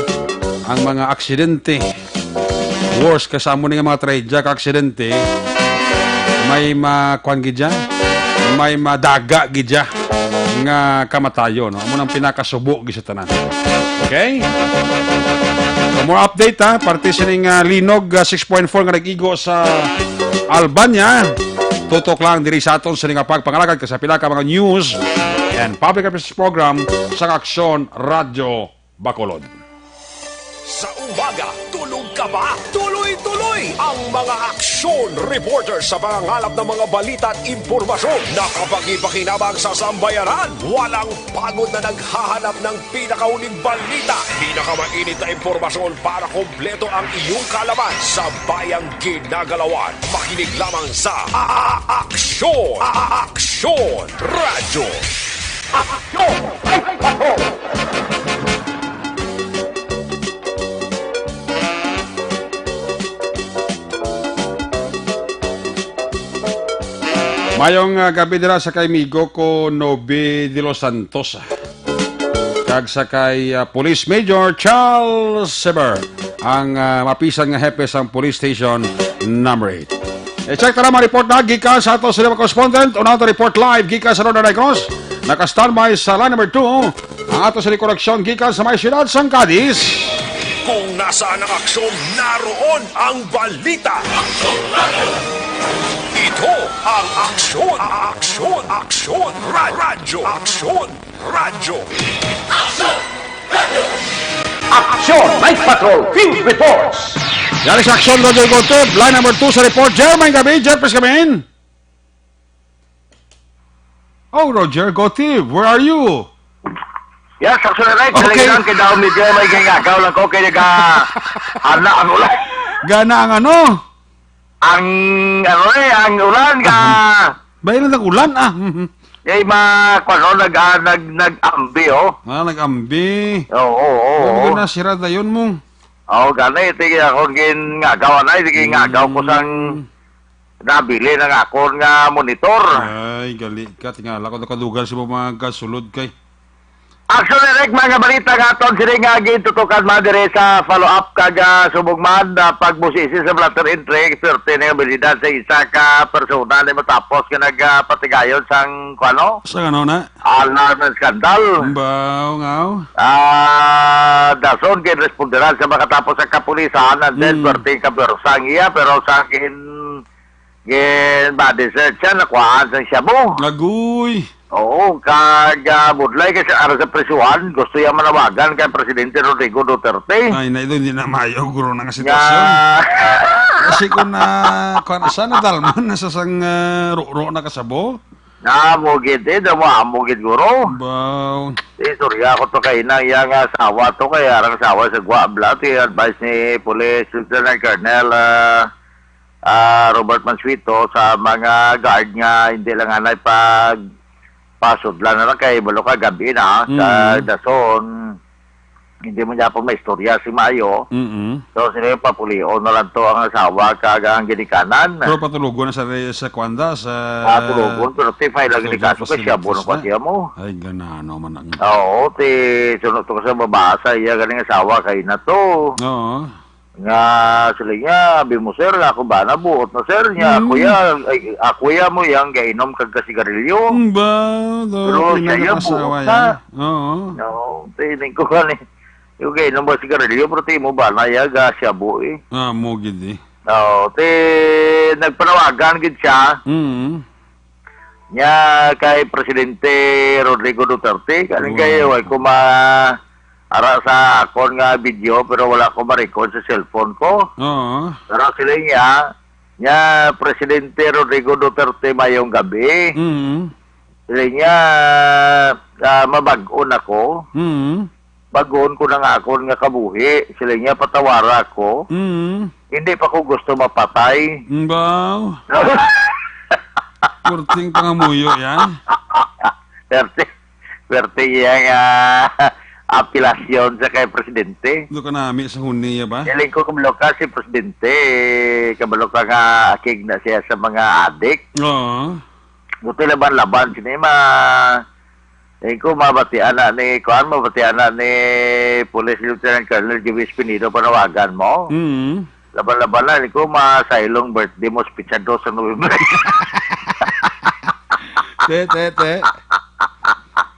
[SPEAKER 2] ang mga aksidente. Worst kasama ng mga trahedya, ka-aksidente, may makuan gidya, may madaga gidya nga kamatayo, no? Amo nang pinakasubo gid sa tanan. Okay? So, more update, ha? Parte sining linog 6.4 nga nag-igo sa Albania. Tutok lang diri sa aton sa nga pagpangalagad sa pila ka mga news and public affairs program sa Aksyon Radio Bacolod.
[SPEAKER 8] Sa umaga, tulog ka ba? Tuloy-tuloy ang mga aksyon reporter sa pangangalap ng mga balita at impormasyon na kapag ipakinabang sa sambayaran, walang pagod na naghahanap ng pinakauling balita, pinakamainit na impormasyon para kompleto ang iyong kalaman sa bayang ginagalawan. Makinig lamang sa Aksyon! Aksyon Radio! Aksyon!
[SPEAKER 2] Mayong gabi dira sa kay Migo ko Nobe de los Santos. Kag sa kay Police Major Charles Sever, ang mapisan nga hepe sa Police Station number 8. I-check na naman report na gikan sa ato sa mga correspondent. Una to report live gikan sa Northern Negros. Naka-standby sa line number 2 ang ato sa koreksyon gikan sa may siyudad sang Cadiz.
[SPEAKER 8] Kung nasaan ang aksyon, naroon ang balita. Ito ang aksyon, aksyon, aksyon, radyo, aksyon, radyo.
[SPEAKER 11] Aksyon Night Patrol Field Reports.
[SPEAKER 2] Yan sa aksyon, Roger Gonteb. Line number 2 sa report. Jer, may gabi. Jer, please come in. Oh, Roger Gonteb, where are you?
[SPEAKER 11] Yes, aksyon na right.
[SPEAKER 2] Okay.
[SPEAKER 11] Talagang kay daw medyo may gangagaw lang ko kay nag-ana ang ulan.
[SPEAKER 2] Gana ang ano?
[SPEAKER 11] Ang ulan ka.
[SPEAKER 2] Bayan ng ulan ah.
[SPEAKER 11] Yung nag-ambi, oh.
[SPEAKER 2] Nag-ambi.
[SPEAKER 11] Oo.
[SPEAKER 2] Ano na sira na yun mo?
[SPEAKER 11] Oo, gano'n. Ito ako ginagawa na. Ito ginagawa ko sang nabili ng ako nga monitor.
[SPEAKER 2] Ay, gali ka. Tingala ko nakadugal si mga kasulod kay.
[SPEAKER 11] Action direct mga balita nga aton sila nga gintutukan madire sa follow-up kag subugman pagbusisi sa blatter entry perti na abilidad sa isa ka persona na matapos ka nagpatigayon sang kuano?
[SPEAKER 2] Sa ano na?
[SPEAKER 11] Alarm and scandal.
[SPEAKER 2] Baw, ngaw.
[SPEAKER 11] Dason kay responderan sa makatapos sa kapulisan and then perti ka persang iya pero sa akin body search siya nakuhaan sa siya mo.
[SPEAKER 2] Laguy.
[SPEAKER 11] Oo, budlay kasi ara sa presyuhan, gusto yung manawagan kay Presidente Rodrigo Duterte.
[SPEAKER 2] Ay, na ito hindi na mayo, guro na nga sitwasyon. Kasi kung saan nadalman, nasa sang ro na kasabo?
[SPEAKER 11] Namugid namamugid guro.
[SPEAKER 2] Baw.
[SPEAKER 11] Istorya ko to kay na yung asawa to, kaya arang asawa sa Guabla, advice ni Police Lieutenant Colonel Robert Mansuito sa mga guard nga, hindi lang anay pasod lang na lang kay balo ka gabi na sa Dason. Hindi mo niya pa may istorya si Mayo. So sila yung papulio na lang to ang asawa kagang ginikanan.
[SPEAKER 2] Pero patulugon na sa Kwanda sa
[SPEAKER 11] patulugon pero tifay lang ginikaso kasi siya buno pa siya mo.
[SPEAKER 2] Ay ganano man ang.
[SPEAKER 11] Oo, sunod to kasi mabasa iya galing asawa kay na to.
[SPEAKER 2] Oo.
[SPEAKER 11] Nga sila niya, abi mo sir, ako ba na buot na sir niya, ako ya mo yang gainom kag kasigarilyo.
[SPEAKER 2] Ba,
[SPEAKER 11] pero siya buot na.
[SPEAKER 2] Oo.
[SPEAKER 11] No, tining ko kani. Yung gainom ba sigarilyo, pero ti mo ba na yaga siya bu eh.
[SPEAKER 2] Mo gid eh.
[SPEAKER 11] No, nagpanawagan gid siya. Nya kay Presidente Rodrigo Duterte, kaning kayo ay ara sa akon nga video pero wala ko ma-record sa cellphone ko.
[SPEAKER 2] Oo.
[SPEAKER 11] Pero sila niya Presidente Rodrigo Duterte mayong gabi. Sila niya mabag-on ako. Bag-on ko na nga akon nga kabuhi. Sila niya patawara ko. Hindi pa ko gusto mapatay.
[SPEAKER 2] Baw. Kurting pangamuyo yan.
[SPEAKER 11] Perte yang apilasyon sa kay Presidente.
[SPEAKER 2] Ito ka nami sa huniya ba?
[SPEAKER 11] Yaling ko kabalo ka si Presidente, kabalo ka nga akig na siya sa mga adik.
[SPEAKER 2] Oo.
[SPEAKER 11] Buti laban-laban sinima. Yaling ko mabatian na ni Police Lieutenant Colonel Jibis Pinido panawagan mo. Laban-laban na, yaling ko masailong birthday mo speechado sa November.
[SPEAKER 2] Te.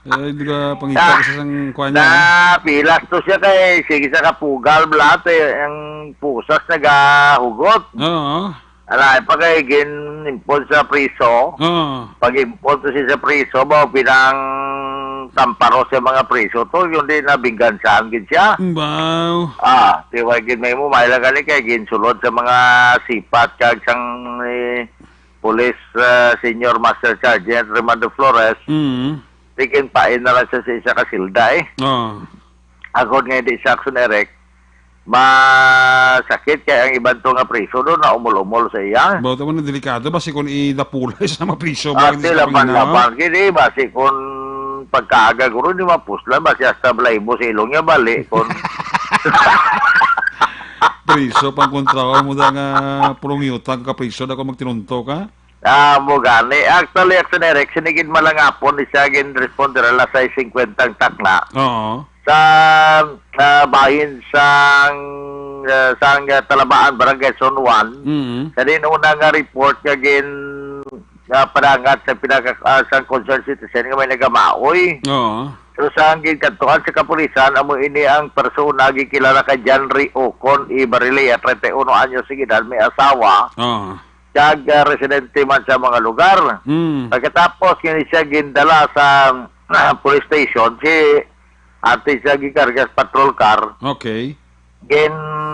[SPEAKER 2] Hindi ka pangita sa sang kuha niya.
[SPEAKER 11] Pilas to siya kay sige sa kapugal blat ang pusas nagahugot.
[SPEAKER 2] Oo.
[SPEAKER 11] Ala pa kay gin-impon sa priso.
[SPEAKER 2] Oo.
[SPEAKER 11] Pag-impon to siya sa priso, pinang tamparo sa mga priso to, yung di nabinggansaan gid siya.
[SPEAKER 2] Wow.
[SPEAKER 11] Tiwag gid may mo maila gali kay ginsulod sa mga sipat kag sang Police Senior Master Sergeant Remando Flores. Tikin pain na lang siya sa isa kasilda eh.
[SPEAKER 2] Oo.
[SPEAKER 11] Ako nga hindi sa action erect, masakit kaya ang ibang to nga priso doon na umul-umul sa iya.
[SPEAKER 2] Bawta mo na delikado, basi kung idapulay sa mga priso.
[SPEAKER 11] Ati laban-laban kini, basi kung pagkaaga guro, di mapuslan, basi hasta balay mo sa ilong niya bali.
[SPEAKER 2] Priso, pang kontrawan mo da nga pulong yutang ka priso, da kung magtinunto ka?
[SPEAKER 11] Mo gani. Actually, action erect, sinigid malangapon, isa gin responder ala sa 50 takla.
[SPEAKER 2] Oo.
[SPEAKER 11] Sa bahin sang Talabaan, Barangay Zone 1. Kanin una nga report nga padangat sa sa concerned citizen nga may nagamaoy.
[SPEAKER 2] Oo.
[SPEAKER 11] So sa kantuhan sa kapulisan, amo ini ang persona gikilala kay Janry Ocon Ibarilea, 31 anyos sa edad, may asawa.
[SPEAKER 2] Oo.
[SPEAKER 11] Kag residente man sa mga lugar. Pagkatapos kini siya gindala sa police station, si ate siya gikargas patrol car.
[SPEAKER 2] Okay.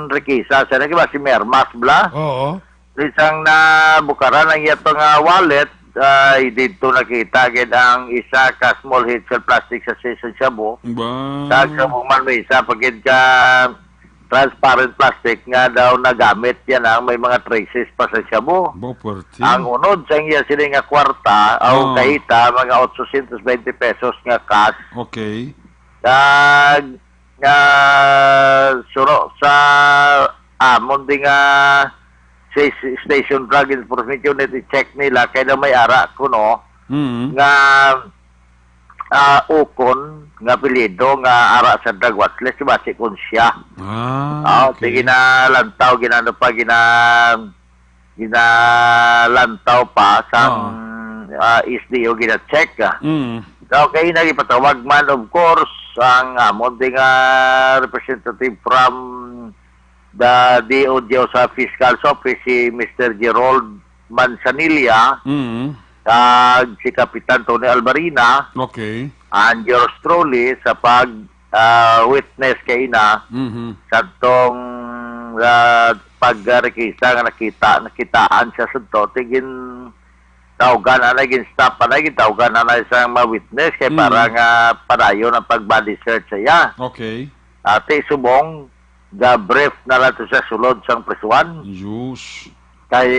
[SPEAKER 11] Rekisa sa nagiba si Mermas bla.
[SPEAKER 2] Oo.
[SPEAKER 11] Isang na bukaran ang iyang wallet, ay dito nakita gid ang isa ka small hit sa plastic sa season shabu.
[SPEAKER 2] Ba.
[SPEAKER 11] Kag sa man may isa pagid ka transparent plastic nga daw nagamit yan ang may mga traces pa sa shabu.
[SPEAKER 2] Boporti.
[SPEAKER 11] Ang unod sa iya sila nga kwarta o kahita mga 820 pesos nga cash.
[SPEAKER 2] Okay.
[SPEAKER 11] Kag suro sa amon di nga Station Drug Enforcement Unit i-check nila kaya na may ara ko no nga ukon nga apelyido nga ara sa drug watchlist base kun siya. Okay. Ginalantaw ginalantaw pa sa SDO gina-check. So kay nagipatawag man of course ang amon ding representative from the DOJ sa Fiscal's Office, si Mr. Gerald Manzanilla, si Kapitan Tony Albarina,
[SPEAKER 2] okay,
[SPEAKER 11] and yours truly sa pag-witness kay ina sa tong pag-rekisa nga nakitaan siya sa to, tigin tawgan na stop na tawgan na isang ma-witness kay para nga padayon ang pag-body search siya.
[SPEAKER 2] Okay.
[SPEAKER 11] Ate subong brief na lang to sa sulod sang presuan.
[SPEAKER 2] Diyos.
[SPEAKER 11] Kay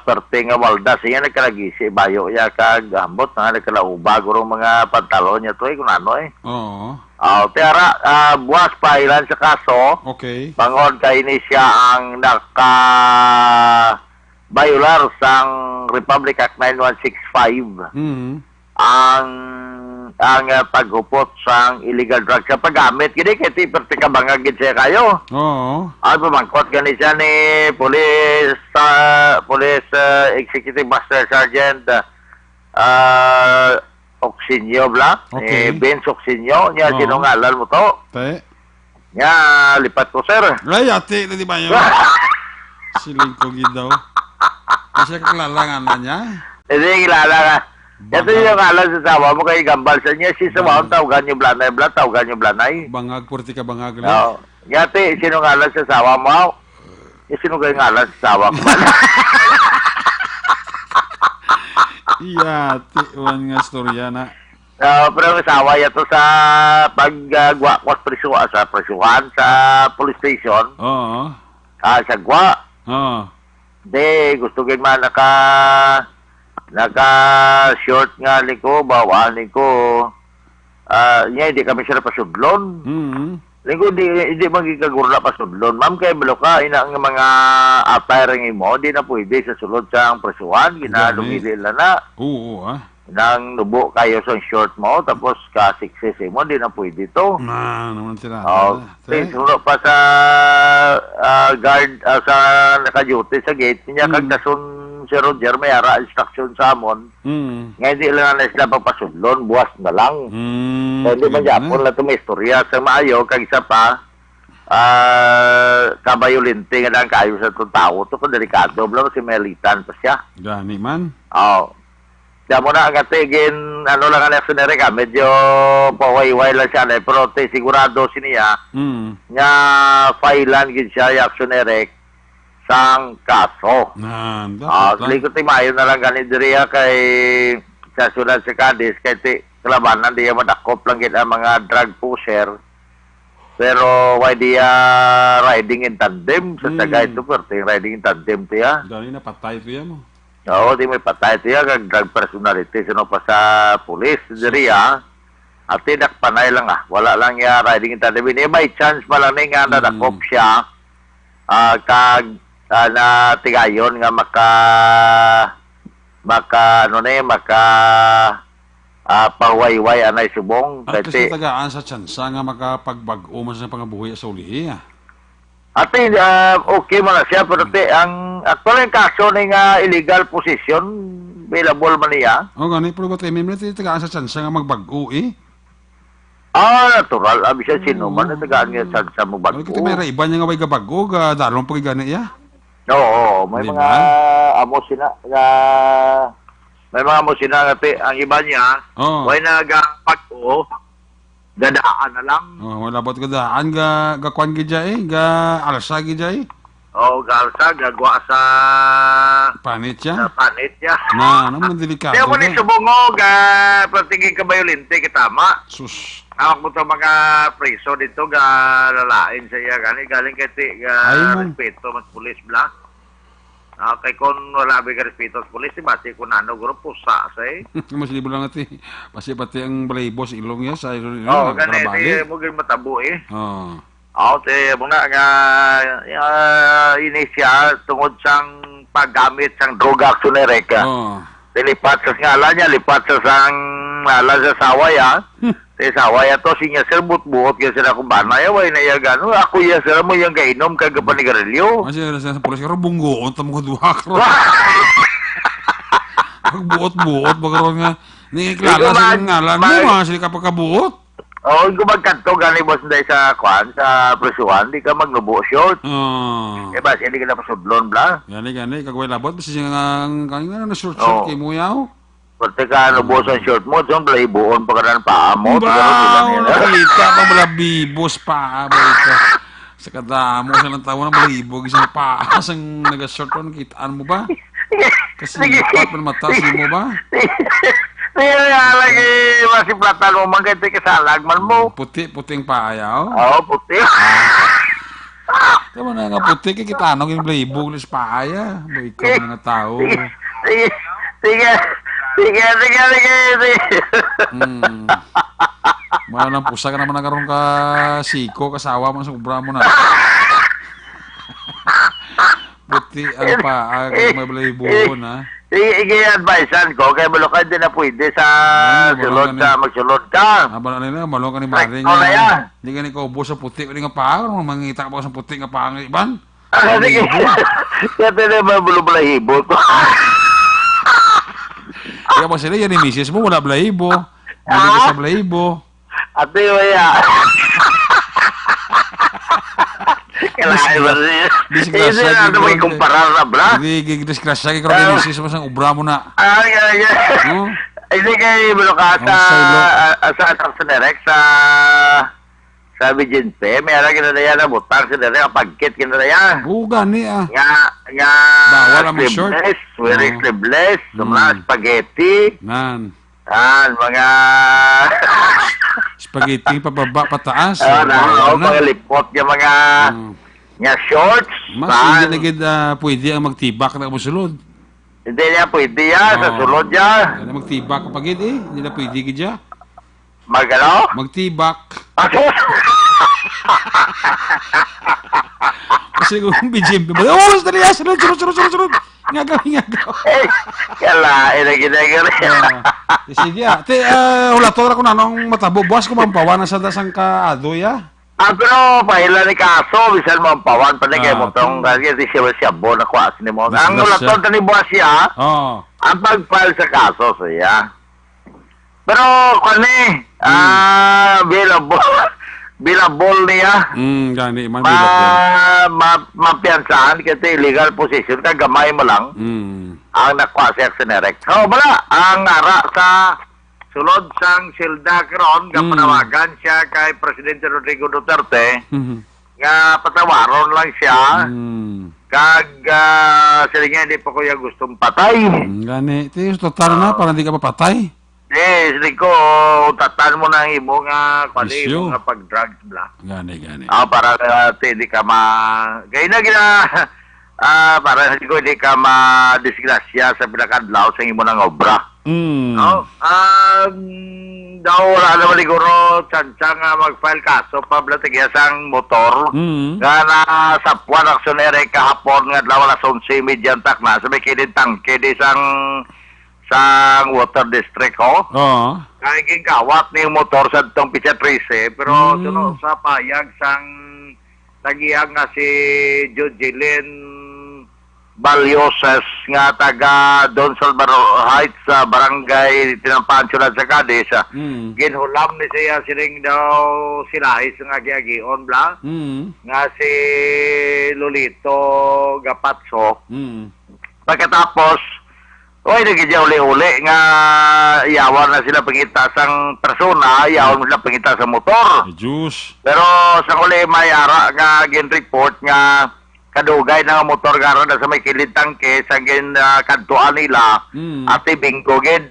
[SPEAKER 11] perte nga walda siya nagkalagisi bayo ya kag ambot na nagkalauba guro mga pantalon niya to kung ano
[SPEAKER 2] Oo.
[SPEAKER 11] Pero buwas pa ilan sa kaso.
[SPEAKER 2] Okay.
[SPEAKER 11] Bangod kay ni siya ang violar sang Republic Act 9165. Ang paghupot sang illegal drugs sa paggamit kini kay perti ka bangagid siya kayo.
[SPEAKER 2] Oo.
[SPEAKER 11] Ay pamangkot gani siya ni police executive master sergeant Oxinio bla.
[SPEAKER 2] Okay.
[SPEAKER 11] Benz Oxinio niya sinungalan mo to.
[SPEAKER 2] Te.
[SPEAKER 11] Nya lipat ko sir.
[SPEAKER 2] Ay ate na di ba yun? Siling ko gidaw. Kasi kakilala nga niya.
[SPEAKER 11] Hindi kilala ka. Ito yung alam sa sawa mo kay gambal sa niya. Si sawa tawagan yung blanay. Tawagan yung blanay.
[SPEAKER 2] Bangag, purti ka bangag lang.
[SPEAKER 11] Oo. Yate, sino ngalan sa sawa mo? Sino kayo ngalan sa sawa ko?
[SPEAKER 2] Yate, one nga storya na.
[SPEAKER 11] Pero sawa yato sa pag-gwakwas sa presuhan sa police station.
[SPEAKER 2] Oo.
[SPEAKER 11] Sa gwa.
[SPEAKER 2] Oo.
[SPEAKER 11] De, gusto ko man naka-short nga ni ko, bawaan ni ko. Niya, hindi kami sila pasudlon. Lingko, hindi magigagurla pasudlon. Ma'am, kaya balo ka, ina ang mga attiring mo, di na pwede sa sulod sa presuhan, ginalumili na.
[SPEAKER 2] Oo,
[SPEAKER 11] Nang nubo kayo sa short mo, tapos ka-success mo, di na pwede to.
[SPEAKER 2] Naman sila.
[SPEAKER 11] Suno pa sa guard, sa naka-duty sa gate, niya kagdasun si Roger, may ara instruction sa amon. Ngayon di lang na sila papasudlon, buwas na lang. Hindi man yapon lang ito may istorya sa maayo, kag isa pa, kabayolente nga lang kayo sa itong tao. Ito kung delikado, blang si Melitan pa siya.
[SPEAKER 2] Gani man.
[SPEAKER 11] Kaya mo na ang atigin, ano lang ang aksyonerek medyo pawayway lang siya, pero sigurado siniya, nga failan gid siya yung aksyonerek sang kaso. Likot timayo na lang ganit diriya kay sa sulat sa Cadiz, kay kalabanan diya madakop lang gid ang mga drug pusher. Pero why diya riding in tandem sa tagay ito, pero riding in tandem tiya.
[SPEAKER 2] Dali na patay tiya mo.
[SPEAKER 11] Oo, di may patay tiya kag drug personality sino pa sa pulis diriya. At tinak panay lang wala lang ya riding in tandem. May chance pa lang nga nadakop siya kag na tigayon nga maka pawayway anay subong.
[SPEAKER 2] At kasi
[SPEAKER 11] Kasi,
[SPEAKER 2] tagaan sa tsansa nga makapagbago man sa pangabuhi sa uli.
[SPEAKER 11] ate, okay mo na siya, pero ang actual yung kaso ng illegal possession, available man niya.
[SPEAKER 2] O gani, pero ba't may tagaan sa tsansa nga magbago
[SPEAKER 11] Natural. Abi siya sino man na tagaan nga sa mo
[SPEAKER 2] Ano
[SPEAKER 11] bago.
[SPEAKER 2] kita may raiban niya nga may gabago, dalong pag gani
[SPEAKER 11] Oo, may
[SPEAKER 2] Di
[SPEAKER 11] mga
[SPEAKER 2] ba?
[SPEAKER 11] amo sina may mga amo sina nga ang iba niya,
[SPEAKER 2] Oo.
[SPEAKER 11] way nagapag-o, dadaan na lang.
[SPEAKER 2] Oh, wala ba't daan ga kwan gidya ga alsa gidya
[SPEAKER 11] O galsa, gagwa sa
[SPEAKER 2] Panit siya.
[SPEAKER 11] panit niya.
[SPEAKER 2] Na, naman delikado.
[SPEAKER 11] Kaya mo ni subungog, patingin ka ba yung linti, kitama?
[SPEAKER 2] Sus.
[SPEAKER 11] Hawak mo ito mga preso dito, lalain sa iya, galing kiti,
[SPEAKER 2] Ay mo.
[SPEAKER 11] respeto, mas pulis bla. Kay kung wala ba ka respeto sa pulis, bati kung ano, guro, pusa sa
[SPEAKER 2] Mas libo lang ati. Kasi pati ang balay-boss ilong niya sa ilong
[SPEAKER 11] Oo, ganit, mo gawin matabo
[SPEAKER 2] Oh.
[SPEAKER 11] te, muna nga, inisya, tungod sang paggamit sang droga aksunereka.
[SPEAKER 2] Oh.
[SPEAKER 11] Lipat sa ngalan niya, lipat sa sang ngalan sa sawaya. Sa sawaya to, sinya sir, buot-buot kaya sila kung banay, way na iya gano'n. Ako iya sir mo yung kainom, kagapanigarilyo.
[SPEAKER 2] Kasi sa pulis ka bunggoon tamo ko duha ka. Pagbuot-buot bagaron nga ni klala sa ngalan mo mga sila kapag kabuot.
[SPEAKER 11] Oo, kung magkanto, gani boss na sa kwan, sa presuhan, di ka magnubo short.
[SPEAKER 2] Oh.
[SPEAKER 11] Ba, siya di ka na pasudlon, bla.
[SPEAKER 2] Gani kagway labot basta siya nga kanina na short
[SPEAKER 11] Oo.
[SPEAKER 2] kay mo yaw.
[SPEAKER 11] Pati ka nubo sa short mo, so balay buon pa ka na ng paa mo.
[SPEAKER 2] Ba, kita pa malabibos pa ka. Sa kadamo sa ng tawo na malibog isang pa sang naga-short on kitaan mo ba? Kasi lipat man mata mo ba?
[SPEAKER 11] Sige nga lagi, masiplatan mo, magkati ka sa lagman mo.
[SPEAKER 2] Puting paayaw.
[SPEAKER 11] Oo, puti.
[SPEAKER 2] Tama na nga puti kay kita anong yung malibog lis paaya. Ba ikaw na nga tao.
[SPEAKER 11] Sige.
[SPEAKER 2] Malang pusa ka naman nagkaroon ka siko, kasawa man sa ubra mo na. Puti ang paa, kaya may balayibuhon ha.
[SPEAKER 11] Sige, advisean ko, kaya malukad din na pwede sa sulod ka, magsulod ka.
[SPEAKER 2] Aba na nila, malo ka ni Maring.
[SPEAKER 11] Ikaw na yan.
[SPEAKER 2] Hindi ka ni kaubo sa puti, hindi nga paa, mangita ka ba sa puti nga paa ng iban?
[SPEAKER 11] Sige. Kaya tayo na bulubalahibo to.
[SPEAKER 2] Kaya ba sila, yan ni misis mo, wala balahibo. Hindi ka sa balahibo.
[SPEAKER 11] Ate, waya. Kailangan ba rin? Hindi na ito may kumparar na, bra.
[SPEAKER 2] Hindi, disgrasya, kaya kaya misis mo sa ubra mo na.
[SPEAKER 11] Hindi kayo bulok ka sa Nerek, sa Vigenpe, may ara kinadaya na butang sa Nerek, pagkit kinadaya.
[SPEAKER 2] Oo, gani
[SPEAKER 11] Nga,
[SPEAKER 2] bawal ang short.
[SPEAKER 11] Wearing sleeveless, mga spaghetti. Mga...
[SPEAKER 2] Spaghetti pababa, pataas.
[SPEAKER 11] Mga lipot, yung mga... Nga shorts.
[SPEAKER 2] Mas hindi na gid pwede ang magtibak na musulod.
[SPEAKER 11] Hindi niya pwede yan, sa sulod niya.
[SPEAKER 2] Hindi na magtibak kapag hindi na pwede gid ya.
[SPEAKER 11] Magano?
[SPEAKER 2] Magtibak. Kasi kung BGM ba, oh, dali ya, sunod. Ngagaw.
[SPEAKER 11] Kala, ginagano.
[SPEAKER 2] Sige ya. Wala to ra ko na nung matabo. Buwas ko mampawa na sa dasang ka ado ya.
[SPEAKER 11] Pero pahila ni kaso, bisan mo ang pawan pa na kayo mo itong kasi siya bo na kuwas ni mo. Ang ulaton ta ni buwas siya, ang pag-file sa kaso siya. Pero kani, bilabol niya.
[SPEAKER 2] Gani, man bilabol.
[SPEAKER 11] Mapiansahan kasi illegal possession ka, gamay mo lang. Ang nakuha siya sa Nerek. So, bala, ang ara sa sulod sang silda karon kapanawagan siya kay Presidente Rodrigo Duterte nga patawaron lang siya kag sila nga hindi pa kuya gustong patay.
[SPEAKER 2] Gani, ito total na para hindi ka mapatay.
[SPEAKER 11] Sili ko tatan mo na ang imo nga kwali mo nga pag-drugs bla.
[SPEAKER 2] Gani.
[SPEAKER 11] Para hindi ka kaya na gina para hindi ka ma-disgrasya sa pinakadlaw sa imo ng obra. Daw wala naman siguro tsansa nga mag-file kaso pablatigya sang motor nga na sa puwan aksyonere kahapon nga daw alas 11:30 tak na sabi kinitang kedi sang sa water district ho.
[SPEAKER 2] Oo.
[SPEAKER 11] Kaya gingkawat ni yung motor sa itong Picha 13, pero sunod sa payag sang nagiyag nga si Jojelyn Balyoses nga taga Don Salvador Heights sa barangay Tinampansulan sa Cadiz. Ginhulam ni siya siling daw silahis nga giagion bla. Nga si Lolito Gapatso. Pagkatapos, nagigya uli-uli nga iyawan na sila pangita sang persona, iyawan mo sila pangita sa motor.
[SPEAKER 2] Diyos.
[SPEAKER 11] Pero sa uli may ara nga gin-report nga kadugay na motor garo na sa may kilid tangke sa kantuan nila at ibinggo gid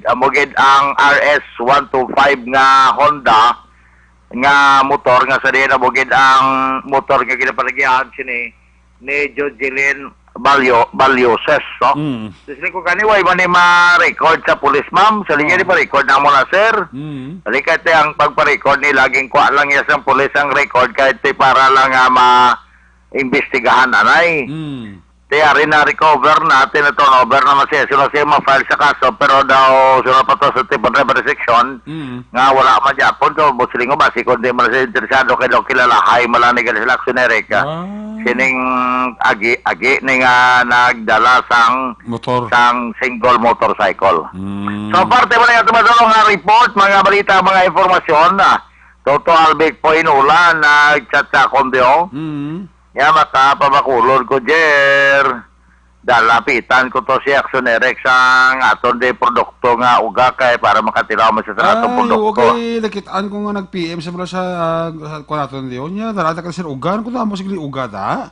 [SPEAKER 11] ang RS125 nga Honda nga motor nga sa diyan bugid ang motor nga ginapalagyan sini ni Jojelyn Balyoses so. Sili ko kaniway man ni ma-record sa police ma'am sa linya ni pa-record na mo na sir. Alikate ang pagpa-record ni laging kuha lang iya sa police ang record kahit para lang imbestigahan anay. Kaya rin na-recover natin na turnover naman siya. Sino siya ma-file sa kaso pero daw sino pa to sa tipon restriction nga wala man Japon. So, busiling ko ba si kundi man siya interesado kay daw kilalahay malanig sila aksionerik. Sining agi ni nga nagdala sang
[SPEAKER 2] motor
[SPEAKER 11] sang single motorcycle. So, parte mo na yung tumadulong nga report, mga balita, mga informasyon Toto Albic po inulan nag-chat sa kondyo. Ya makapabakulod ko jer dalapitan ko to si Actionerex ang aton de produkto nga uga kay para makatilaw mo sa atong produkto.
[SPEAKER 2] Okay, nakitaan ko nga nag-PM sa kunaton diyon niya. Darata ka sir ugan ko ta mo sigli uga ta.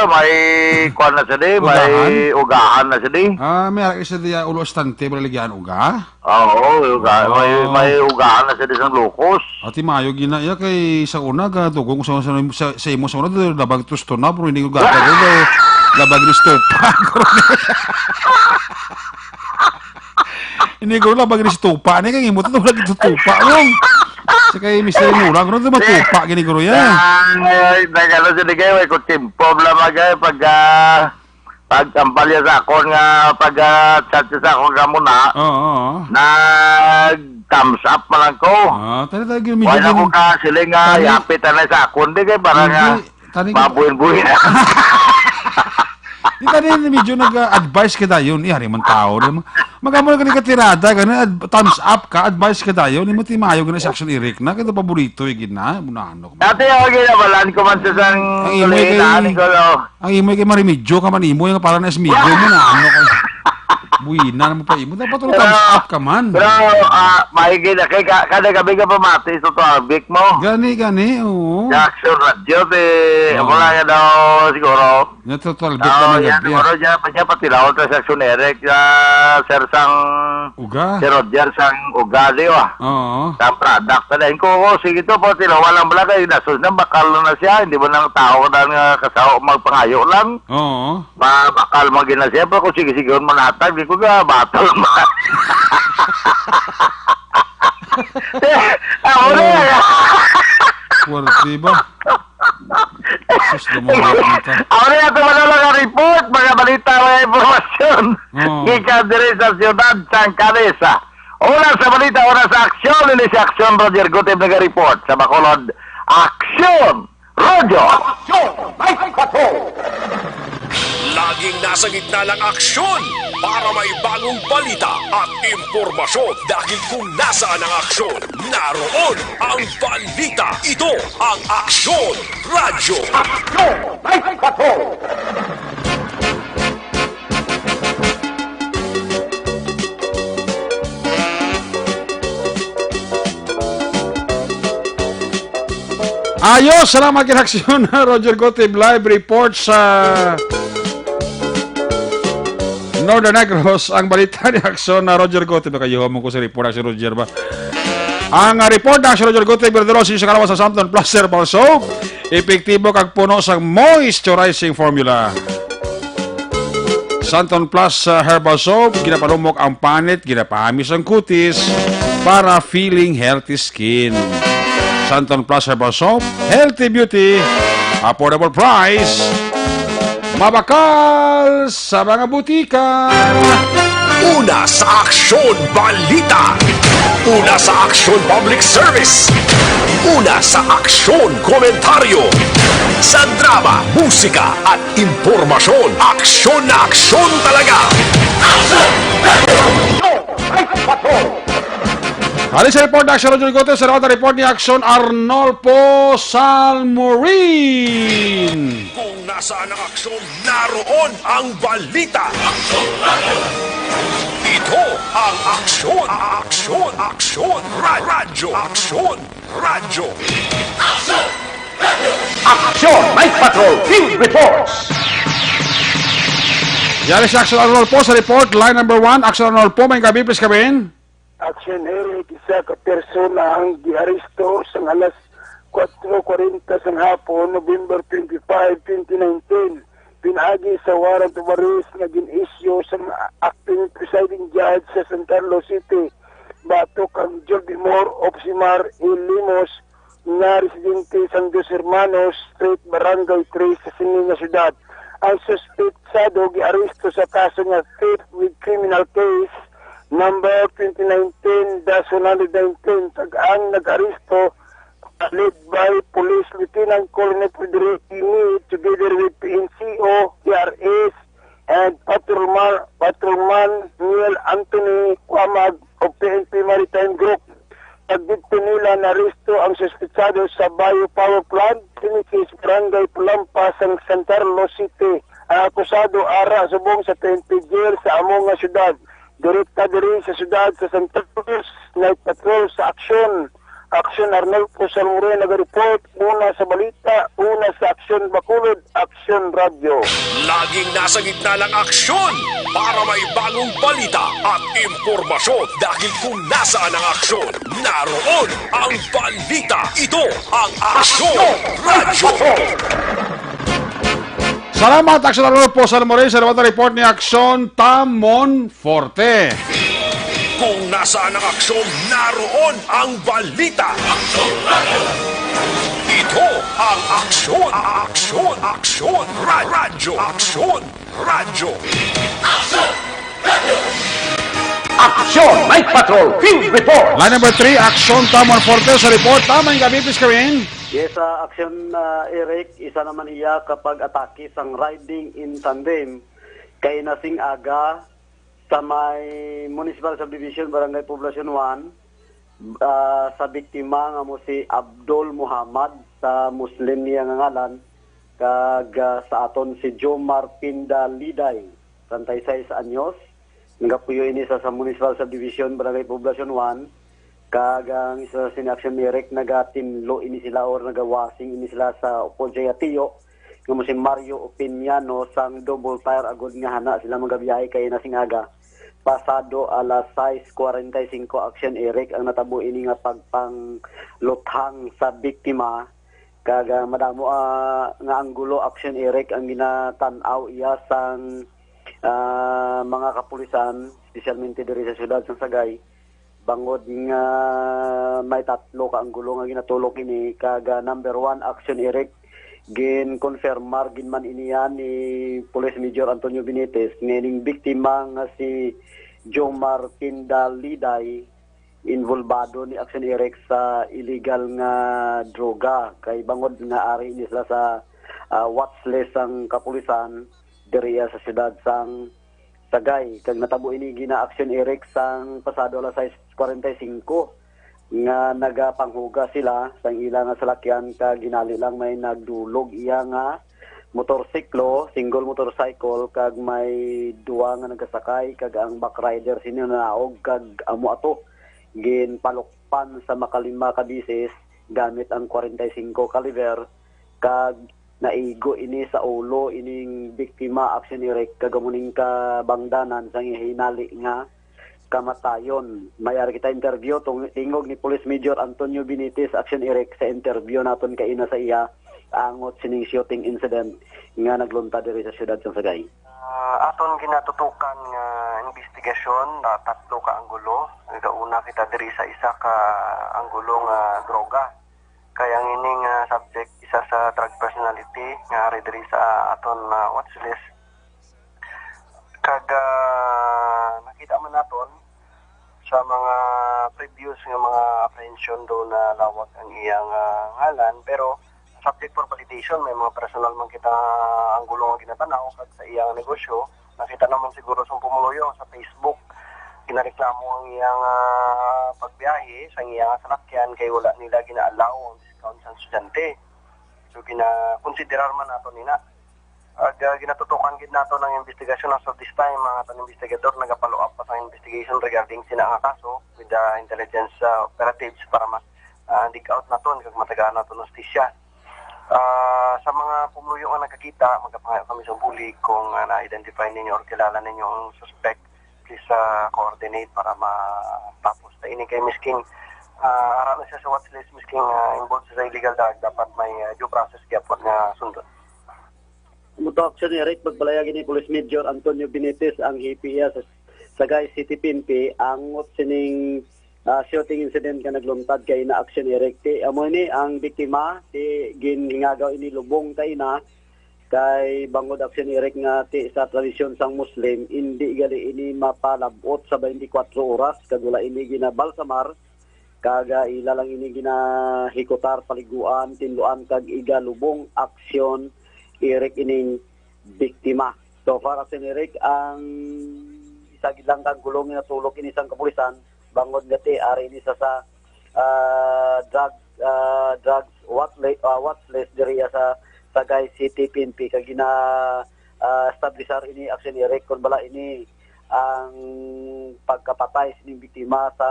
[SPEAKER 11] May kuan na sa di, may ugahan na sa di.
[SPEAKER 2] May ara isa di ulo estante baligyan uga.
[SPEAKER 11] Oo, uga, may ugahan na sa di sang lukos.
[SPEAKER 2] Ati mayo gina ya kay sa una ga tugong sa imo sa una labag tusto na pero hindi uga ta labag gusto pa. Ini ko labag gusto pa ni kay imo to lagi tutupa yung. Sa kay Mr. Mura, kung ito matupa, giniguro yan.
[SPEAKER 11] Nagano sila kayo, ko timpo bla magay pag-ampalya sa akon nga pag-chat sa akon ka muna. Nag-thumbs up man lang ko. Wala ko ka sila nga, yapit na sa akon, di kayo para nga mabuhin-buhin.
[SPEAKER 2] Di ka rin medyo nag-advise ka tayo, ihari man tao. Magamol ka ni katirada, thumbs up ka, advice ka tayo, ni mo timayo ka na sa action Eric na, kaya paborito yung gina, munano.
[SPEAKER 11] Dati ako ginabalan ko man sa sang ulinan ko.
[SPEAKER 2] Ang imoy kay marimedyo ka man, imoy nga parang nas medyo mo na, ano ka. Buwina naman pa imo. Dapat ito thumbs up ka man.
[SPEAKER 11] Pero, maigil na kay kada gabi ka pamati sa topic mo.
[SPEAKER 2] Gani, oo.
[SPEAKER 11] Jackson Radio, wala nga daw siguro.
[SPEAKER 2] Natutalbik naman
[SPEAKER 11] yan. Siguro niya patilaw sa Jackson Eric, sir sang
[SPEAKER 2] uga.
[SPEAKER 11] Si Roger sang uga, di ba?
[SPEAKER 2] Oo.
[SPEAKER 11] Sa product na din ko, sige to, patilaw, walang bala kayo, nasus na, bakal na siya, hindi mo nang tao na kasaw magpangayo lang.
[SPEAKER 2] Oo.
[SPEAKER 11] Bakal mo gina siya, pero kung sige-sige mo natag, di ko ka battle mo. Ako na yan.
[SPEAKER 2] Swerte ba? Sus, lumawag nito.
[SPEAKER 11] Ako na yan, tumalala ka report, mga balita, mga informasyon. Ika dire sa siyudad, San Cabeza. Una sa balita, una sa aksyon, ini si Aksyon Roger Gutib nag-report sa Bacolod. Aksyon! Roger! Aksyon! May kato!
[SPEAKER 8] Laging nasa gitna ng aksyon para may bagong balita at impormasyon dahil kung nasaan ang aksyon, naroon ang balita. Ito ang Aksyon Radyo.
[SPEAKER 11] Aksyon! May kato!
[SPEAKER 2] Ayos! Salamat kinaksyon na Roger Gotib live report sa Northern Negros. Ang balita ni aksyon na Roger Gotib. Kayo mo ko sa report si Roger ba? Ang report na si Roger Gotib berdalo sa kalawa sa Samton Plus Herbal Soap. Epektibo kag puno sa moisturizing formula. Samton Plus Herbal Soap, ginapalumok ang panit, ginapahamis ang kutis para feeling healthy skin. Samton Plus Herbal Soap, healthy beauty, affordable price, mabakal sa mga butika.
[SPEAKER 8] Una sa aksyon balita. Una sa aksyon public service. Una sa aksyon komentaryo. Sa drama, musika at impormasyon, aksyon na aksyon talaga.
[SPEAKER 2] Kali sa report na Aksyon Rodrigo Gotes, sa report ni Aksyon Arnolfo Salmorin.
[SPEAKER 8] Kung nasaan ang aksyon, naroon ang balita. Ito ang aksyon, radyo, radyo.
[SPEAKER 12] Aksyon Night Patrol Field Reports.
[SPEAKER 2] Yari si Aksyon Arnolfo sa report, line number 1. Aksyon Arnolfo, may gabi, please come in.
[SPEAKER 13] Aksyon Eric, isa ka persona ang giaristo sa alas 4:40 sa hapon, November 25, 2019. Pinagi sa warrant of arrest na gin-issue sa acting presiding judge sa San Carlos City. Batok ang Jordi Moore of Simar Limos na residente San Dos Hermanos Street, Barangay 3 sa Sininga Syudad. Ang suspetsado giaristo sa kaso nga theft with criminal case number 2019-119, tag-ang nag-aristo led by Police Lieutenant Colonel Frederick Ini together with PNCO, TRS, and Patrolman Neil Anthony Quamag of PNP Maritime Group. Pagdito nila na-aristo ang suspetsado sa Biopower Plant, Tinichis, Barangay Pulampas, ang San Carlos City. Ang akusado ara subong sa PNP jail sa among nga syudad. Direkta diri sa syudad sa Santa Cruz, Night Patrol sa aksyon. Aksyon Arnolfo Salmorin nag-report, una sa balita, una sa aksyon Bacolod, aksyon radyo.
[SPEAKER 8] Laging nasa gitna ng aksyon para may bagong balita at impormasyon dahil kung nasaan ang aksyon, naroon ang balita. Ito ang Aksyon Radyo.
[SPEAKER 2] Salamat, Aksyon Arnolfo Salmorin sa report ni Aksyon Tamon Forte.
[SPEAKER 8] Kung nasaan ang aksyon, naroon ang balita. Ito ang Aksyon Radyo.
[SPEAKER 12] Aksyon Night Patrol Field Report.
[SPEAKER 2] Line number 3, Aksyon Tamon Forte sa report. Tamang gabi, please come in.
[SPEAKER 14] Yes, aksyon Eric, isa naman iya kapag atake sang riding in tandem kay nasing aga sa may Municipal Subdivision Barangay Poblacion 1 sa biktima nga mo si Abdul Muhammad sa Muslim niya nga ngalan kag sa aton si Jomar Pinda Liday 36 anyos nga puyo ini sa Municipal Subdivision Barangay Poblacion 1 kagang isa sa Aksyon Eric nagatinlo ini sila or nagawasing ini sila sa Opojay Atiyo nga mo si Mario Opiniano sang double tire agod nga hana sila magabiyahe kay nasingaga pasado alas 6:45 Aksyon Eric ang natabo ini nga pagpangluthang sa biktima kaga madamo nga anggulo Aksyon Eric ang ginatan-aw iya sang mga kapulisan espesyalmente diri sa syudad sang Sagay bangod nga may tatlo ka anggulo nga ginatulok ini kaga number 1 Aksyon Eric gin-confirmar ginman iniya ni Police Major Antonio Benitez nganing biktima nga si Jomar Pinda Liday involvado ni Aksyon Eric sa illegal nga droga kay bangod nga ari ini sila sa watchlist ang kapulisan diriya sa siyudad sang Sagay kag natabo ini gina Aksyon Eric sang pasado alas 6:45 nga nagapanghuga sila sang ilang nga salakyan kag ginali lang may nagdulog iya nga motorsiklo, single motorcycle kag may duwa nga nagasakay kag ang backrider sino naog kag amo ato ginpalukpan sa makalima ka bisis gamit ang 45 caliber kag naigo ini sa ulo ining biktima Aksyon Eric kagamuning ka bangdanan sang hinali nga kamatayon. Mayar kita interview tingog ni Police Major Antonio Benitez Aksyon Eric sa interview naton kay ina sa iya angot sining shooting incident nga naglunta diri sa siyudad sa Sagay.
[SPEAKER 15] Aton ginatutukan nga investigasyon na tatlo ka anggulo. Una kita diri sa isa ka anggulo nga droga. Kaya ang ining subject isa sa drug personality nga ari diri sa aton watch list. Kag nakita nakita man naton sa mga previous nga mga apprehension do na lawak ang iyang ngalan, pero subject for validation, may mga personal man kita ang gulong ang ginatanaw kag sa iyang negosyo. Nakita naman siguro sa pumuluyo sa Facebook, ginareklamo ang iyang pagbiyahe sa iyang salakyan kay wala nila ginaalaw ang discount sa estudyante. So gina-considerar man nato nina. Ginatutukan gid nato ng investigasyon as of this time, mga tan investigador nagapalo up pa sa investigation regarding sina nga kaso with the intelligence operatives para dig out naton kag matagaan naton hustisya. Sa mga pumuyo nga nakakita, magkapangayo kami sa bulig kung na-identify ninyo or kilala ninyo ang suspect, please coordinate para matapos. Ini kay misking aral na siya sa watchlist, misking involved sa illegal drug, dapat may due process gyapon nga sundot.
[SPEAKER 14] Muto action ni Eric, pagbalayagin ni Police Major Antonio Benitez ang HPS sa Sagay City PNP ang sining shooting incident nga nagluntad kay na action ni Eric. Amo ni ang biktima ti ginhingagaw ini lubong kay na kay bangod action ni Eric nga ti sa tradisyon sang Muslim hindi gali ini mapalabot sa 24 oras kag wala ini ginabalsamar kaga ila lang ini ginahikutar paliguan tinduan kag igalubong aksyon Eric ining biktima. So far action ni Eric ang isa gid lang kag gulong nga tulok ini sang kapulisan bangod gati ari ini sa drugs watchlist diri sa Sagay City PNP kag gina establisher ini action ni Eric kon bala ini ang pagkapatay sining biktima sa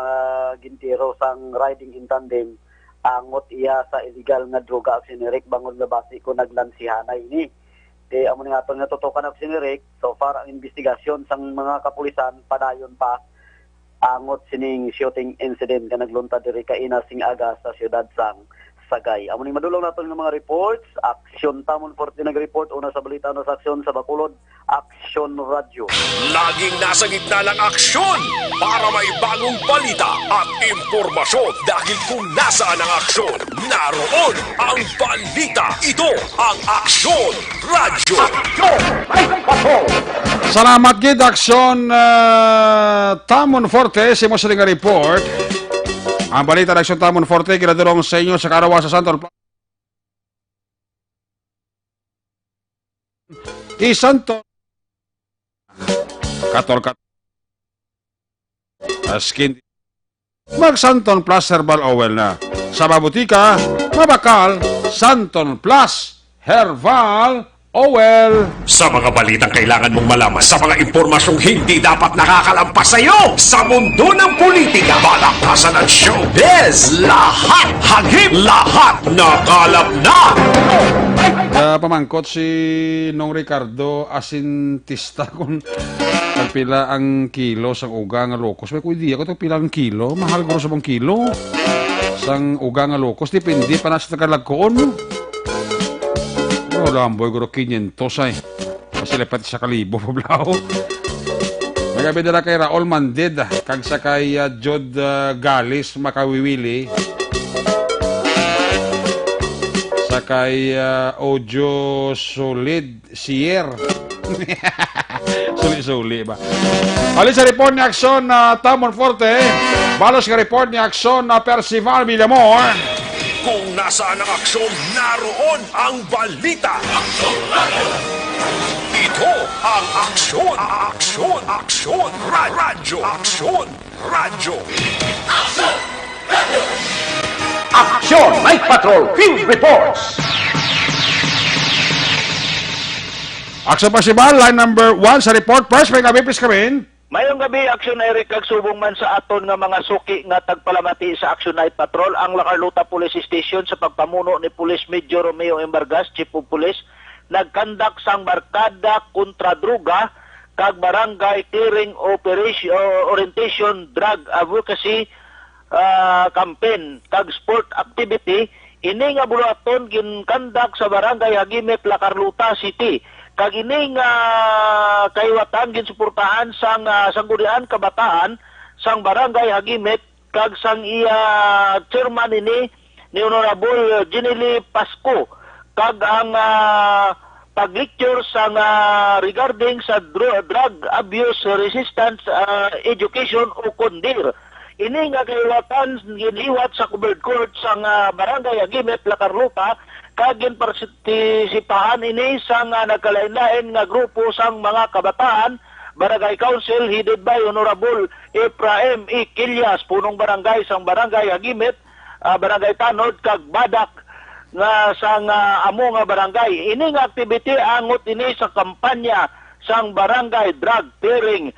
[SPEAKER 14] gintero sang riding in tandem angot iya sa illegal nga droga action ni Eric bangod labasi ko naglansihanay ini. Amo ni aton nga tutukan action ni Eric, so far ang investigasyon sang mga kapulisan padayon pa angot sining shooting incident nga nagluntad diri kay Inasing Aga sa siyudad sang Sagay. Amo ning madulong naton nga mga reports, Aksyon Tamon Forte nag-report una sa balita no sa aksyon sa Bacolod, Aksyon Radio.
[SPEAKER 8] Laging nasa gitna ng aksyon para may bagong balita at impormasyon dahil kung nasaan ang aksyon, naroon ang balita. Ito ang Aksyon Radio.
[SPEAKER 2] Salamat gid Aksyon Tamon Forte sa mo sa nga report. Ang balita ng Aksyon Tamon Forte ginadurong sa inyo sa Karawa sa Santo Santo Askin mag-Santon Plus Herbal Oil na. Sa mabutika, mabakal Santon Plus Herbal Oil.
[SPEAKER 8] Sa mga balitang kailangan mong malaman, sa mga impormasyong hindi dapat nakakalampas sa iyo, sa mundo ng politika, balakasan at showbiz, lahat hagip, lahat nakalap na.
[SPEAKER 2] Pamangkot si Nong Ricardo Asintista kung pila ang kilo sang uga nga lokos. May kundi ako pila ang kilo, mahal ko sa bang kilo sang uga nga lokos, depende pa na sa tagalagkoon. Lamboy guro 500 ay. Kasi lepat sa kalibo poblao. Magabi na kay Raul Manded kag sa kay Jod Galis makawiwili. Sa kay Ojo Solid Sier. Suli ba? Alis sa report ni Aksyon Tamon Forte. Balos sa report ni Aksyon Percival Villamor.
[SPEAKER 8] Kung nasaan ang aksyon, naroon ang balita. Aksyon Radio! Ito ang Aksyon! Aksyon Radio! Aksyon Radio!
[SPEAKER 12] Aksyon Radio! Aksyon Night Patrol Field Reports!
[SPEAKER 2] Aksyon Percival, line number 1 sa report. First, may gabi, please come in.
[SPEAKER 9] Mayong gabi, Aksyon Eric, kagsubong man sa aton nga mga suki nga tagpalamati sa Aksyon Night Patrol ang La Carlota Police Station sa pagpamuno ni Police Major Romeo Embargas, Chief of Police, nagkandak sang barkada kontra droga kag barangay clearing orientation drug advocacy campaign kag sport activity. Ini nga bulaton ginkandak sa barangay Hagimet, La Carlota City. Kag ini nga kaiwatan ginsuportahan sang sanggunian kabataan sang barangay Hagimet kag sang iya chairman ini ni Honorable Ginili Pasco kag ang
[SPEAKER 16] pag-lecture sa regarding sa drug abuse resistance education o KUNDIR. Ini nga kaiwatan giniwat sa covered court sa barangay Agimet, Lacarlupa, kagin partisipahan ini sa nagkalain-lain nga grupo sang mga kabataan. Barangay Council headed by Honorable Ephraim E. Quilyas, punong barangay sang barangay Agimet, barangay Tanod, kag Badak nga sang amo nga barangay. Ini nga activity angot ini sa kampanya sang barangay drug clearing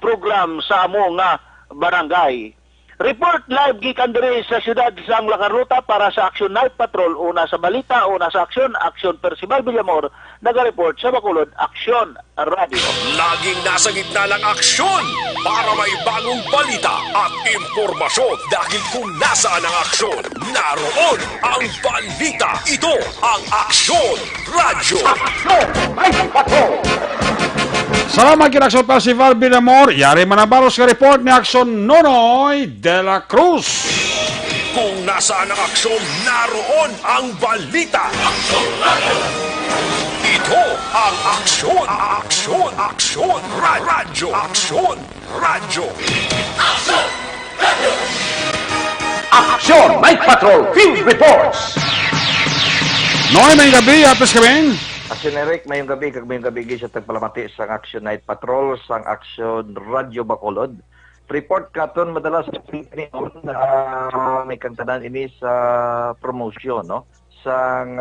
[SPEAKER 16] program sa amo nga barangay. Report live gikan diri sa siyudad sang Lacarruta para sa Action Night Patrol. Una sa balita, una sa aksyon, Action Percival Villamor, naga-report sa Bacolod, Action Radio.
[SPEAKER 8] Laging nasa gitna ng aksyon para may bagong balita at impormasyon dahil kung nasaan ang aksyon, naroon ang balita. Ito ang Action Radio.
[SPEAKER 12] Aksyon Night Patrol!
[SPEAKER 2] Salamat kina Action Percival Villamor. Yari manabalos ka report ni Action Nonoy de la Cruz.
[SPEAKER 8] Kung nasaan ang aksyon, naroon ang balita. Ito ang Aksyon, Aksyon, Aksyon, Radyo, Aksyon, Radyo.
[SPEAKER 12] Aksyon Night Patrol Field Reports!
[SPEAKER 2] Noy, may gabi, atas kami.
[SPEAKER 11] Action Eric, mayong gabi, sa tagpalamati sa Action Night Patrol, sang Action Radio Bacolod. Report katon madalas sa may kagtanan ini sa promotion, no? Sang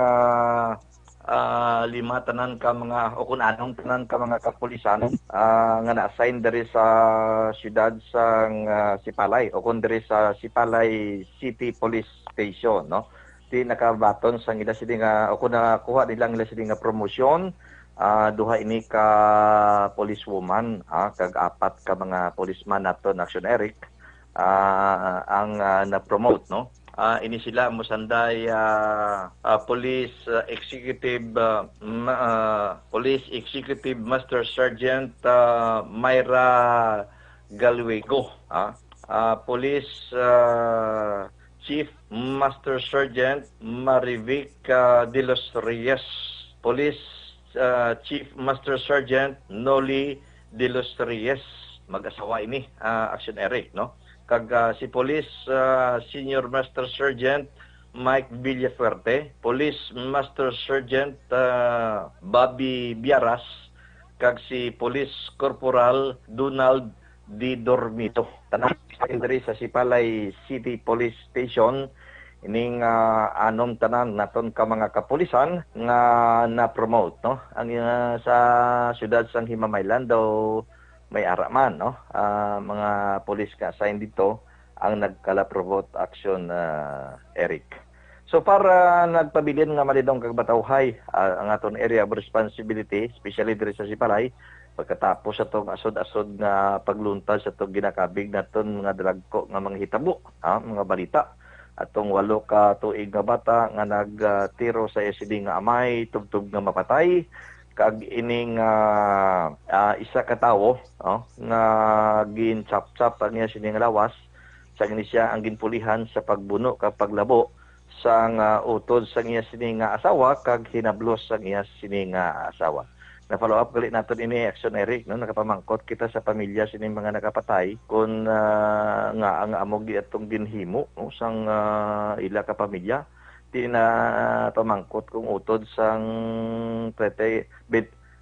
[SPEAKER 11] lima tanan ka mga, o kung anong tanan ka mga kapulisan nga na-assign dari sa siyudad sang Sipalay, o kung dari sa Sipalay City Police Station, no? Di nakabaton sang ila sila nga o kung nakakuha nilang ila sila nga promosyon, duha ini ka policewoman, kag apat ka mga policeman naton Action Eric ang na-promote, no? Ini sila musanday Police Executive Master Sergeant Myra Galwego, Police Chief Master Sergeant Marivic de los Reyes, Police Chief Master Sergeant Noli de los Reyes, mag-asawa ini Action Eric, no? Kag si Police Senior Master Sergeant Mike Villafuerte, Police Master Sergeant Bobby Biaras, kag si Police Corporal Donald Di Dormito. Tanang diri sa Sipalay City Police Station, ining anom tanan naton ka mga kapulisan nga na-promote, no? Ang sa siyudad sang Himamaylan daw may araman, no? Mga pulis ka assign dito ang nagkala-promote Action Eric. So para nagpabilin nga malidong kag Batawhay ang aton area of responsibility, especially diri sa Sipalay, pagkatapos sa itong asod-asod na pagluntad sa itong ginakabig naton mga dalagko nga mga hitabo, mga balita. Atong 8 ka tuig nga bata nga nagtiro sa SID nga amay, tugtog nga mapatay, kag ining isa ka tawo nga gin-chap-chap ang iya sining lawas, sa siya ang ginpulihan sa pagbuno kag paglabo sang utod sa iya sining nga asawa kag hinablos sang iya sining nga asawa. Na-follow up galit natin ini Action Eric, no? Nakapamangkot kita sa pamilya sining mga nakapatay kung nga ang amog atong ginhimo, no? Sang ila ka pamilya di na pamangkot kung utod sang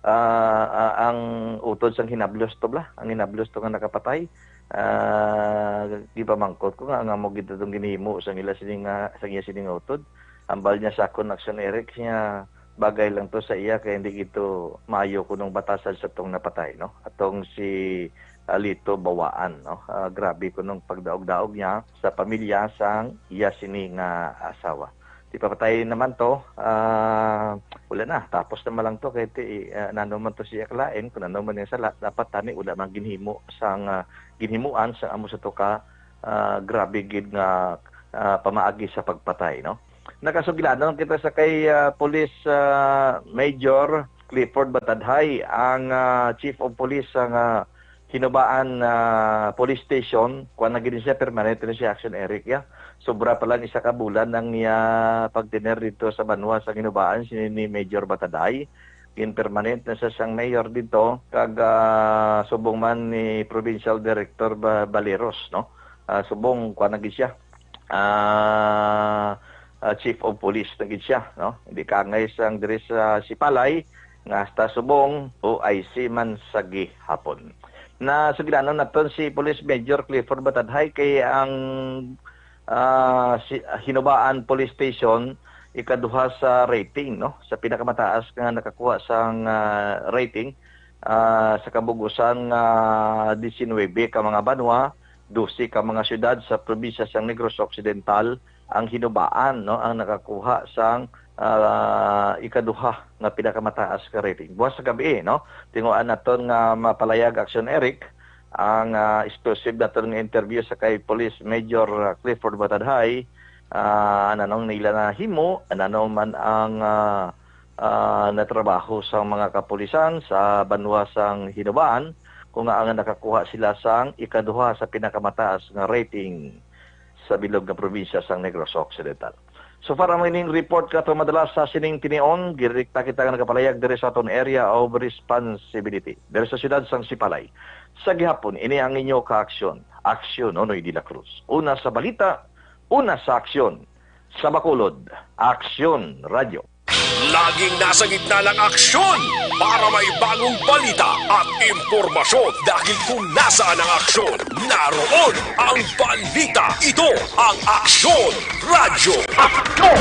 [SPEAKER 11] ang utod sang hinablos to bla, ang hinablos to nga nakapatay, di pamangkot ko nga amog itong ginhimo sang ila sining sang iya sining utod. Ambal niya sa akon Action Eric niya bagay lang to sa iya kaya hindi ito maayo kunong batasan sa tong napatay, no? Atong si Lito Bawaan, no? Grabe kunong pagdaog-daog niya sa pamilya sang iya sini nga asawa. Di papatay naman to, wala na, tapos naman lang to kaya nanuman to siya kalain, kung nanuman niya sala, dapat tani wala mang ginhimo sang ginhimuan sa amo sa to ka grabe gid nga pamaagi sa pagpatay, no? Nakasugilanon kita sa kay Police Major Clifford Batadhay, ang Chief of Police ang Hinubaan Police Station, kuan na gid siya permanent na siya Action Eric, ya. Sobra pa lang isa ka bulan nang niya pagtiner dito sa Banwa sa Hinubaan si ni Major Batadhay
[SPEAKER 17] in permanent na sa siyang mayor dito kag subong man ni Provincial Director Baleros, no? Subong kuan na gid siya. Chief of Police na gid siya, no? Hindi kangay sang diri sa Sipalay nga hasta subong OIC man sa gihapon. Na sugdanon naton si Police Major Clifford Batadhay kay ang Hinubaan Police Station ikaduha sa rating, no, sa pinakamataas nga nakakuha sang rating sa kabugusan 19 ka mga banwa, 12 ka mga syudad sa probinsya sang Negros Occidental ang Hinubaan, no, ang nakakuha sang ikaduha nga pinakamataas ka rating. Buwas sa gabi, no, tinguan naton nga mapalayag Action Eric ang exclusive naton nga interview sa kay Police Major Clifford Batadhay. Anong nila na himo, ano man ang natrabaho sa mga kapulisan sa banwa sang Hinubaan kung ang nakakuha sila sang ikaduha sa pinakamataas nga rating sa bilog nga probinsya sang Negros Occidental. So para maning report ka to madalas sa sining tinion, direkta kita nga nakapalayag diri sa aton area of responsibility diri sa siyudad sang Sipalay. Sa gihapon ini ang inyo ka-aksyon. Aksyon Nonoy de la Cruz. Una sa balita, una sa aksyon. Sa Bacolod, Aksyon Radio.
[SPEAKER 8] Laging nasa gitna ng aksyon para may bagong balita at impormasyon dahil kung nasaan ang aksyon, naroon ang balita. Ito ang Aksyon Radio. Aksyon!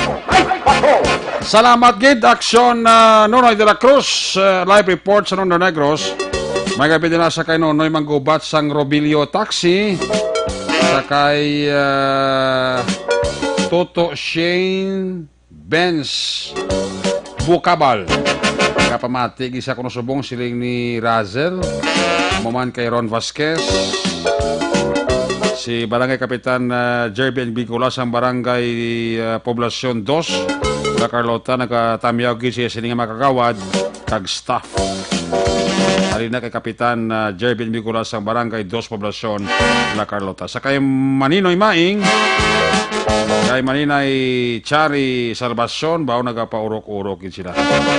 [SPEAKER 2] Salamat gid Aksyon Nonoy de la Cruz, live report sa Nono Negros. May gabi din nasa kay Nonoy manggubat sang Robilio Taxi sa kay Toto Shane Benz Bukabal. Kapamati gisa kuno subong siling ni Razel, maman kay Ron Vasquez, si Barangay Kapitan Jerby N. Bicolas ang Barangay Poblasyon 2, La Carlota, nagkatamyaw gid siya sining makagawad kag staff. Halina kay Kapitan Jerby N. Bicolas ang Barangay 2 Poblasyon, La Carlota. Sa kay Maninoy Maing, kay Maninay Chari Salvacion, bao nagapaurok-urok yun sila.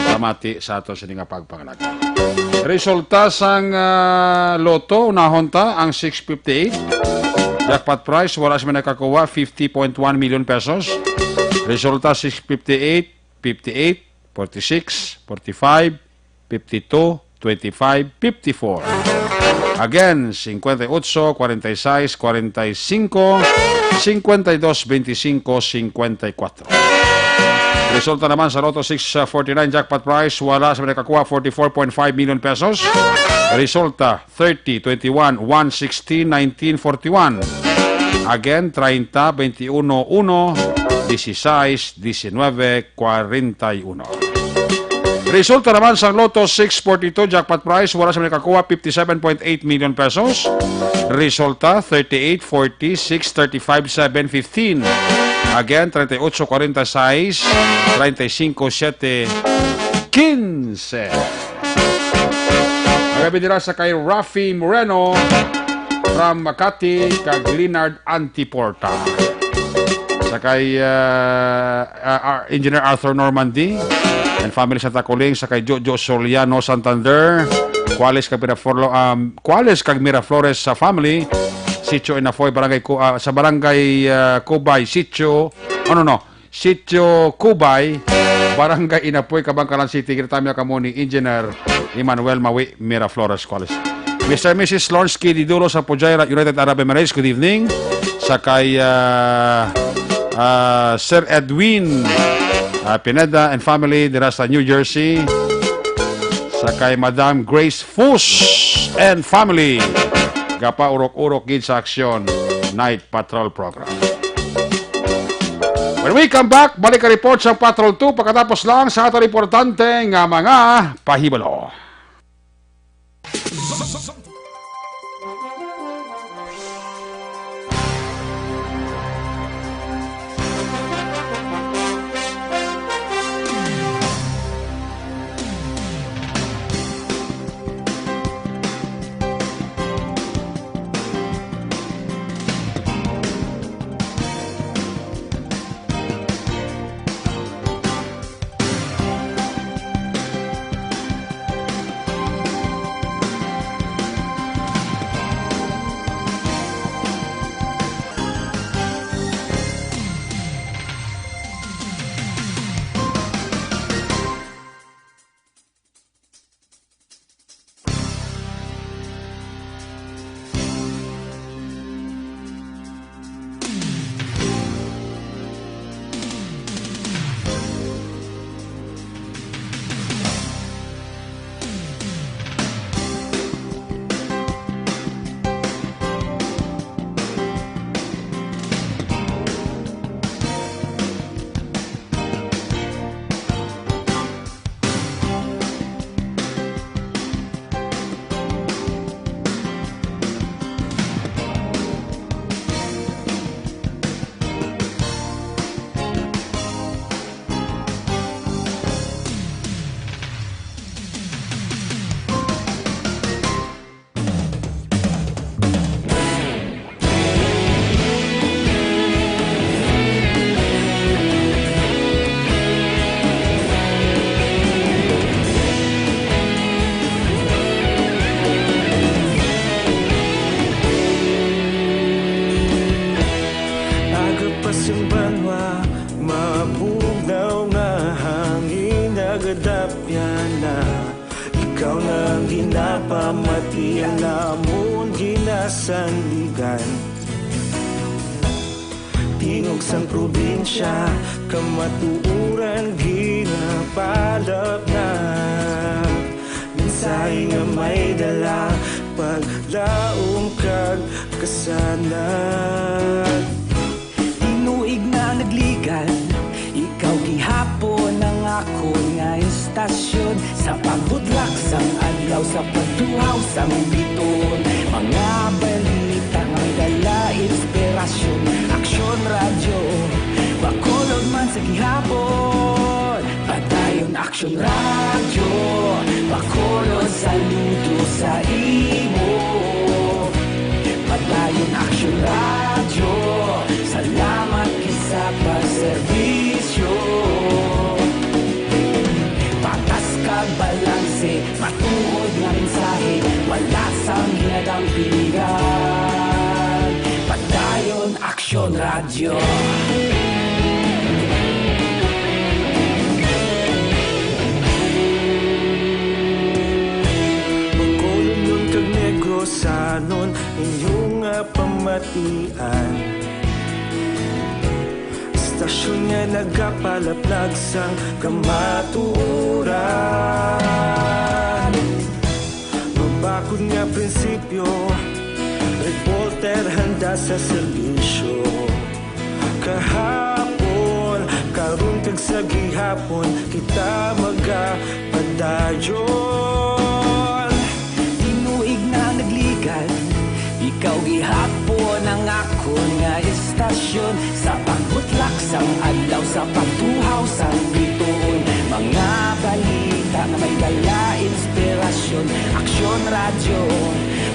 [SPEAKER 2] Pamati sa ato sining pagpangalaga. Resulta sang loto, unahon ta ang 658. Jackpot price, wala siya nakakuha, 50.1 million pesos. Resulta 658, 58, 46, 45, 52, 25, 54. Again, 58, 46, 45, 52, 25, 54. Resulta naman sa Lotto 649 jackpot price, wala sa nakakuha 44.5 million pesos. Resulta 30, 21, 1, 16, 19, 41. Again, 30, 21, 1, 16, 19, 41. Resulta naman sa Lotto 642 jackpot price, wala sa nakakuha 57.8 million pesos. Resulta 38, 40, 6, 35, 7, 15. Again, 38, 46, 35, 7, 15. Magabi nila sa kay Rafi Moreno from Makati, kag Leonard Antiporta. Sa kay Engineer Arthur Normandy and family sa Takuling, sa kay Jojo Soliano Santander, Cuales kag Miraflores sa family, Sitio Inafoy, sa Barangay Cubay, Sitio Cubay, Barangay Inapoy, Kabangkalan City, Gritamia Kamuni, Engineer Emmanuel Mawi, Miraflores, Cuales. Mr. and Mrs. Lonsky Didulo sa Pujaira, United Arab Emirates, good evening. Sa kay Sir Edwin Pineda and family dira sa New Jersey. Sa kay Madam Grace Fus and family, gapa urok-urok gid sa Aksyon Night Patrol Program. When we come back, balik ka report sa Patrol 2 pagkatapos lang sa ato importante nga mga pahibalo.
[SPEAKER 18] kadapya na ikaw nang ginapamatian namon ginasandigan. Tingog sang probinsya kamatuuran ginapalap na minsay nga may dala paglaom kag kasanag.
[SPEAKER 19] Tinuig na nagligan, ikaw gihapon ang ako nga istasyon sa pagbudlak sang adlaw sa pagtuhaw sang biton. Mga balita nga dala inspirasyon, aksyon radyo bakulod man sa gihapon. Padayon aksyon radyo bakulod saludo sa imo. Padayon aksyon radyo, salamat kisa pagserbisyo. Patas kag balanse, matuod nga mensahe, wala sang hinadang piligan. Padayon aksyon radyo.
[SPEAKER 18] Sanon inyong pamatian, stasyon nga nagapalaplag sang kamatuuran. Mabakod nga prinsipyo, reporter handa sa serbisyo. Kahapon, karong kag sa gihapon, kita magapadayon.
[SPEAKER 19] Ikaw gihapon ang ako nga istasyon sa pagbutlak sang adlaw sa pagtuhaw sang biton. Mga balita na may dala inspirasyon, aksyon radyo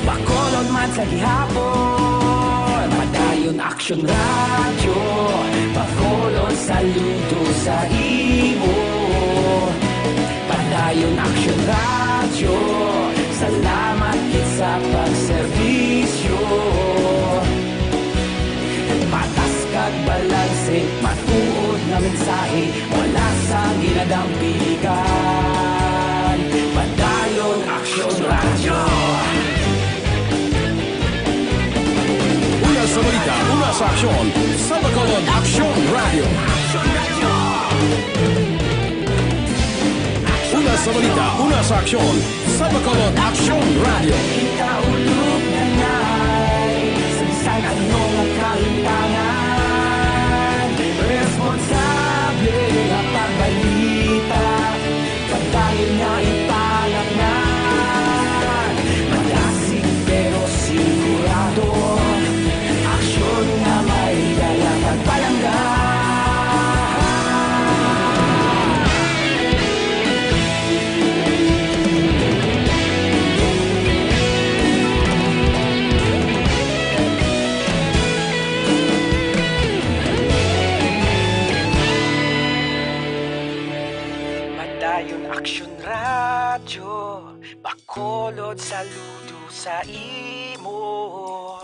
[SPEAKER 19] bakolod man sa gihapon. Padayon aksyon radyo bakolod saludo sa imo. Padayon aksyon radyo, salamat sa pagserbisyo. Patas kag balanse, matuod na mensahe, wala sang ginadang piligan. Padayon aksyon radyo.
[SPEAKER 1] Una sa balita, una sa aksyon, sa Bacolod Aksyon Radio. Una sa balita, una sa aksyon, sa Bacolod Aksyon Radio.
[SPEAKER 19] Ikaulog na ngay, sagsag anong ang kalintangan. Responsable na pagbalita, pagdayon na ipalaknan. Malasig pero sigurado, aksyon na may dala pagpalanggan. Aksyon radyo, bakolod saludo sa imo.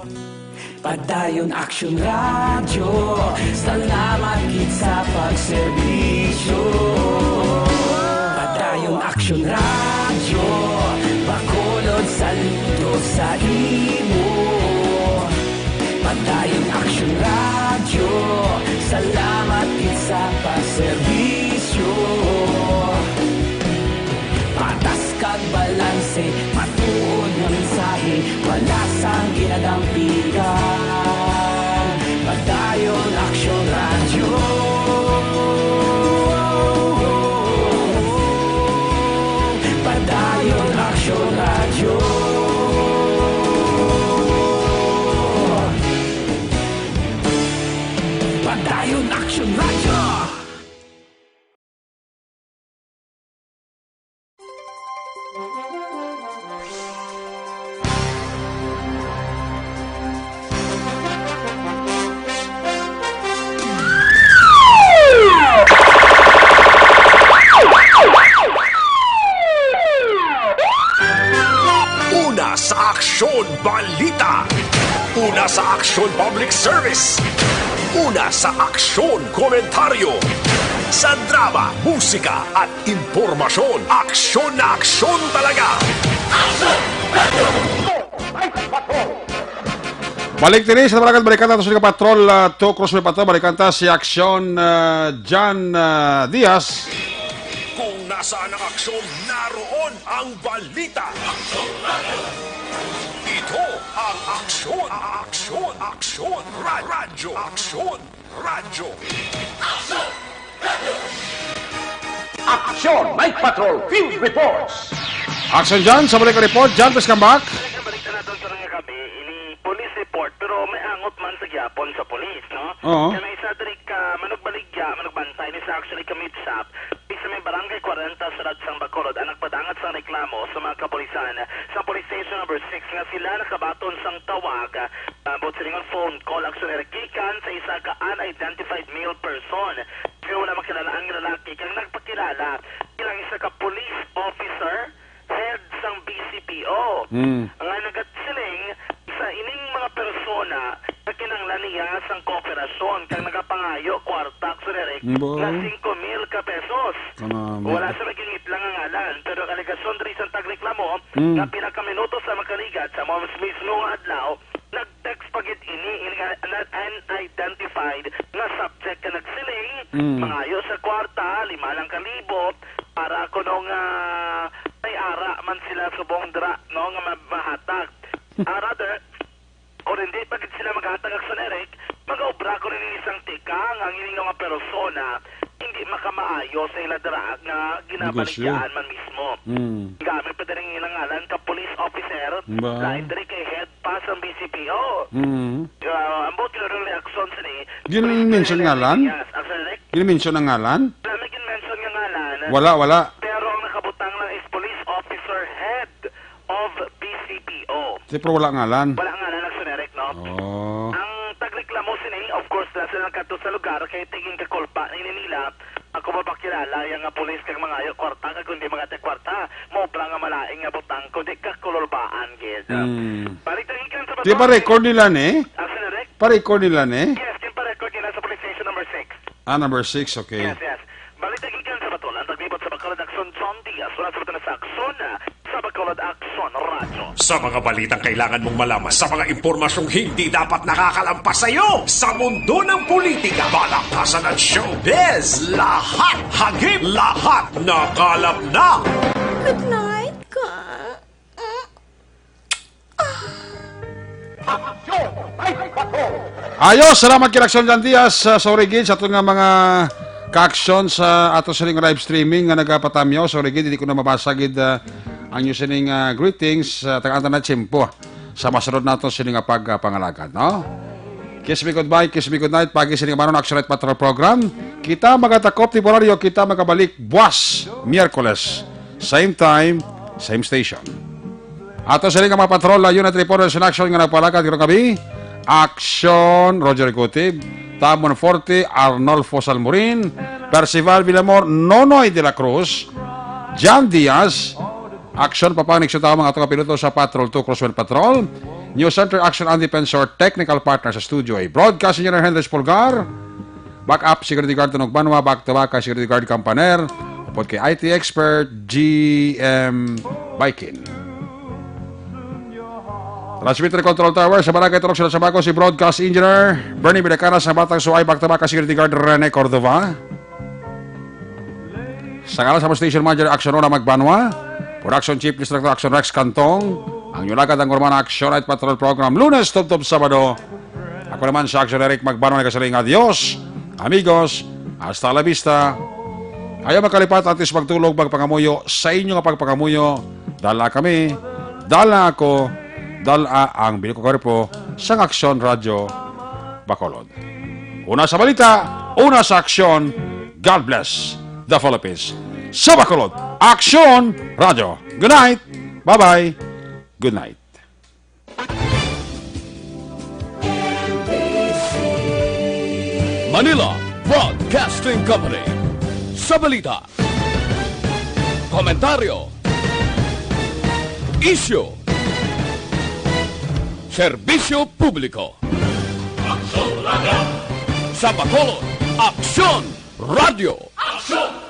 [SPEAKER 19] Padayon aksyon radyo, salamat gid sa pagserbisyo. Padayon aksyon radyo, bakolod saludo sa imo. Padayon aksyon radyo, salamat gid sa pagserbisyo. Patas kag balanse, matuod nga mensahe, wala sang ginadampigan. Padayon aksyon radyo. Padayon aksyon radyo. Padayon aksyon radyo.
[SPEAKER 8] Una sa aksyon balita. Una sa aksyon public service. Una sa aksyon komentaryo. Sa drama, musika at impormasyon, aksyon na aksyon talaga.
[SPEAKER 2] Balik din sa balikan natin sa Patrol 2 Crossway Patrol. Balikan ta si Aksyon John Diaz.
[SPEAKER 8] Kung nasaan ang aksyon, naroon ang balita. Ito ang aksyon, radyo.
[SPEAKER 12] Aksyon Night Patrol Field Reports.
[SPEAKER 2] Aksyon John, sa balik report. John, please come back.
[SPEAKER 16] Police report, pero may angot man sa gyapon sa police, no?
[SPEAKER 2] Oo.
[SPEAKER 16] Kaya may isa diri ka manugbaligya, manugbantay ni sa actually kamitsap, isa may barangay 40 sa Radsang Bacolod ang nagpadangat sa reklamo sa mga kapulisan sa police station number 6 nga sila nakabaton sang tawag about sa phone call action gikan sa isa ka unidentified male person. Kaya wala makilala ang lalaki kang nagpakilala bilang isa ka police officer head sang BCPO. Ang nagasiling sa ining mga persona na kinanglan niya sang kooperasyon kang nagapangayo kwarta Derek na 5,000 ka pesos. Wala sa magingit lang ang ngalan pero aligasyon diri sa tagreklamo na pinakaminuto sa makaligat sa mga mismo nga adlaw nag-text pagit ini not unidentified na subject ka nagsiling mangayo sa kwarta 5,000 para kuno nga may ara man sila subong dra no nga mahatag. Rather, kung hindi pagit sila maghatag sa Eric, mag-obra ko rin isang tikang ang ining mga persona hindi makamaayo sa ila dra nga ginabaligyan man mismo. Gamit pa din ilang ngalan ka police officer lain diri kay head pa sa BCPO. Ang buti na rin reaksyon sa ni
[SPEAKER 2] Gin-mention ngalan? Gin-mention ang ngalan?
[SPEAKER 16] Gin-mention nga ngalan.
[SPEAKER 2] Wala.
[SPEAKER 16] Pero ang nakabutang lang is police officer head of BCPO.
[SPEAKER 2] Pero wala ngalan.
[SPEAKER 16] Wala ngalan lang Eric, no? Ang tagreklamo sini, of course, nasa lang kato sa lugar, kaya tingin ka kulpa na nila, ako mapakilala, yung nga polis kang mga ayo, kwarta ka, kundi mga te kwarta, mo pala nga malaing nga butang, kundi ka kululbaan, gid. Baliktangin ka sa bato.
[SPEAKER 2] Di pa record nila ni?
[SPEAKER 16] Eric?
[SPEAKER 2] Pa-record nila ni?
[SPEAKER 16] Yes, kin pa-record nila sa police station number 6.
[SPEAKER 2] Number 6, okay.
[SPEAKER 16] Yes. Baliktangin ka sa bato, ang taglibot sa Bacolod Action John Diaz, wala sa bato na sa Action, sa Bacolod Action Radio.
[SPEAKER 8] Sa mga balitang kailangan mong malaman, sa mga impormasyong hindi dapat nakakalampas sa iyo, sa mundo ng politika, balakasan at showbiz, lahat hagip, lahat nakalap na.
[SPEAKER 20] Good night, ka.
[SPEAKER 2] Ayos, salamat kay Aksyon John Diaz. Sorry gid sa itong mga ka-aksyon sa ato sining live streaming nga nagapatamyo. Sorry gid, hindi ko na mabasa gid ang nyo sining greetings tagaanta na tiyempo sa masunod nato sining pagpangalagad, no? Kiss me goodbye, kiss me good night. Pagi sining manon Action Night Patrol program. Kita magatakop temporaryo, kita magabalik buwas Miyerkules. Same time, same station. Ato sining mga patrol, unit reporter sa action nga nagpalagad karong gabi. Action Roger Icotib, Tamon Forte, Arnolfo Salmorin, Percival Villamor, Nonoy de la Cruz, John Diaz, Action Papanik sa tao mga ito kapiloto sa Patrol 2 Crosswell Patrol, News Center Action and Defensor, Technical Partner sa Studio A, Broadcast Engineer Hendrix Pulgar, Backup Security Guard Tunog Banwa, Back to Back Security Guard Campaner, upod kay IT Expert, GM Bikin. Transmitter Control Tower sa Barangay Turok sa Sabaco, si Broadcast Engineer Bernie Bidacana sa Batang Suay, Back to Back Security Guard Rene Cordova. Sa ngalan sa Station Manager Action Rona Magbanwa, Production Chief District Action Rex Cantong, ang yulagad ang Gormana Action Night Patrol Program, Lunes, Tub-Tub, Sabado. Ako naman sa Action Eric Magbanwa, nagkasaling adios, amigos, hasta la vista. Ayaw makalipat atis magtulog, magpangamuyo, sa inyo nga pagpangamuyo, dala kami, dala ako, dala ang biliko korpo sa Aksyon Radio Bacolod. Una sa balita, una sa aksyon. God bless the Philippines. Sa Bacolod, Aksyon Radio. Good night. Bye-bye. Good night.
[SPEAKER 1] Manila Broadcasting Company. Sa balita, komentaryo, issue, serbisyo publiko. Sa Bacolod, Aksyon Radio.
[SPEAKER 8] Aksyon!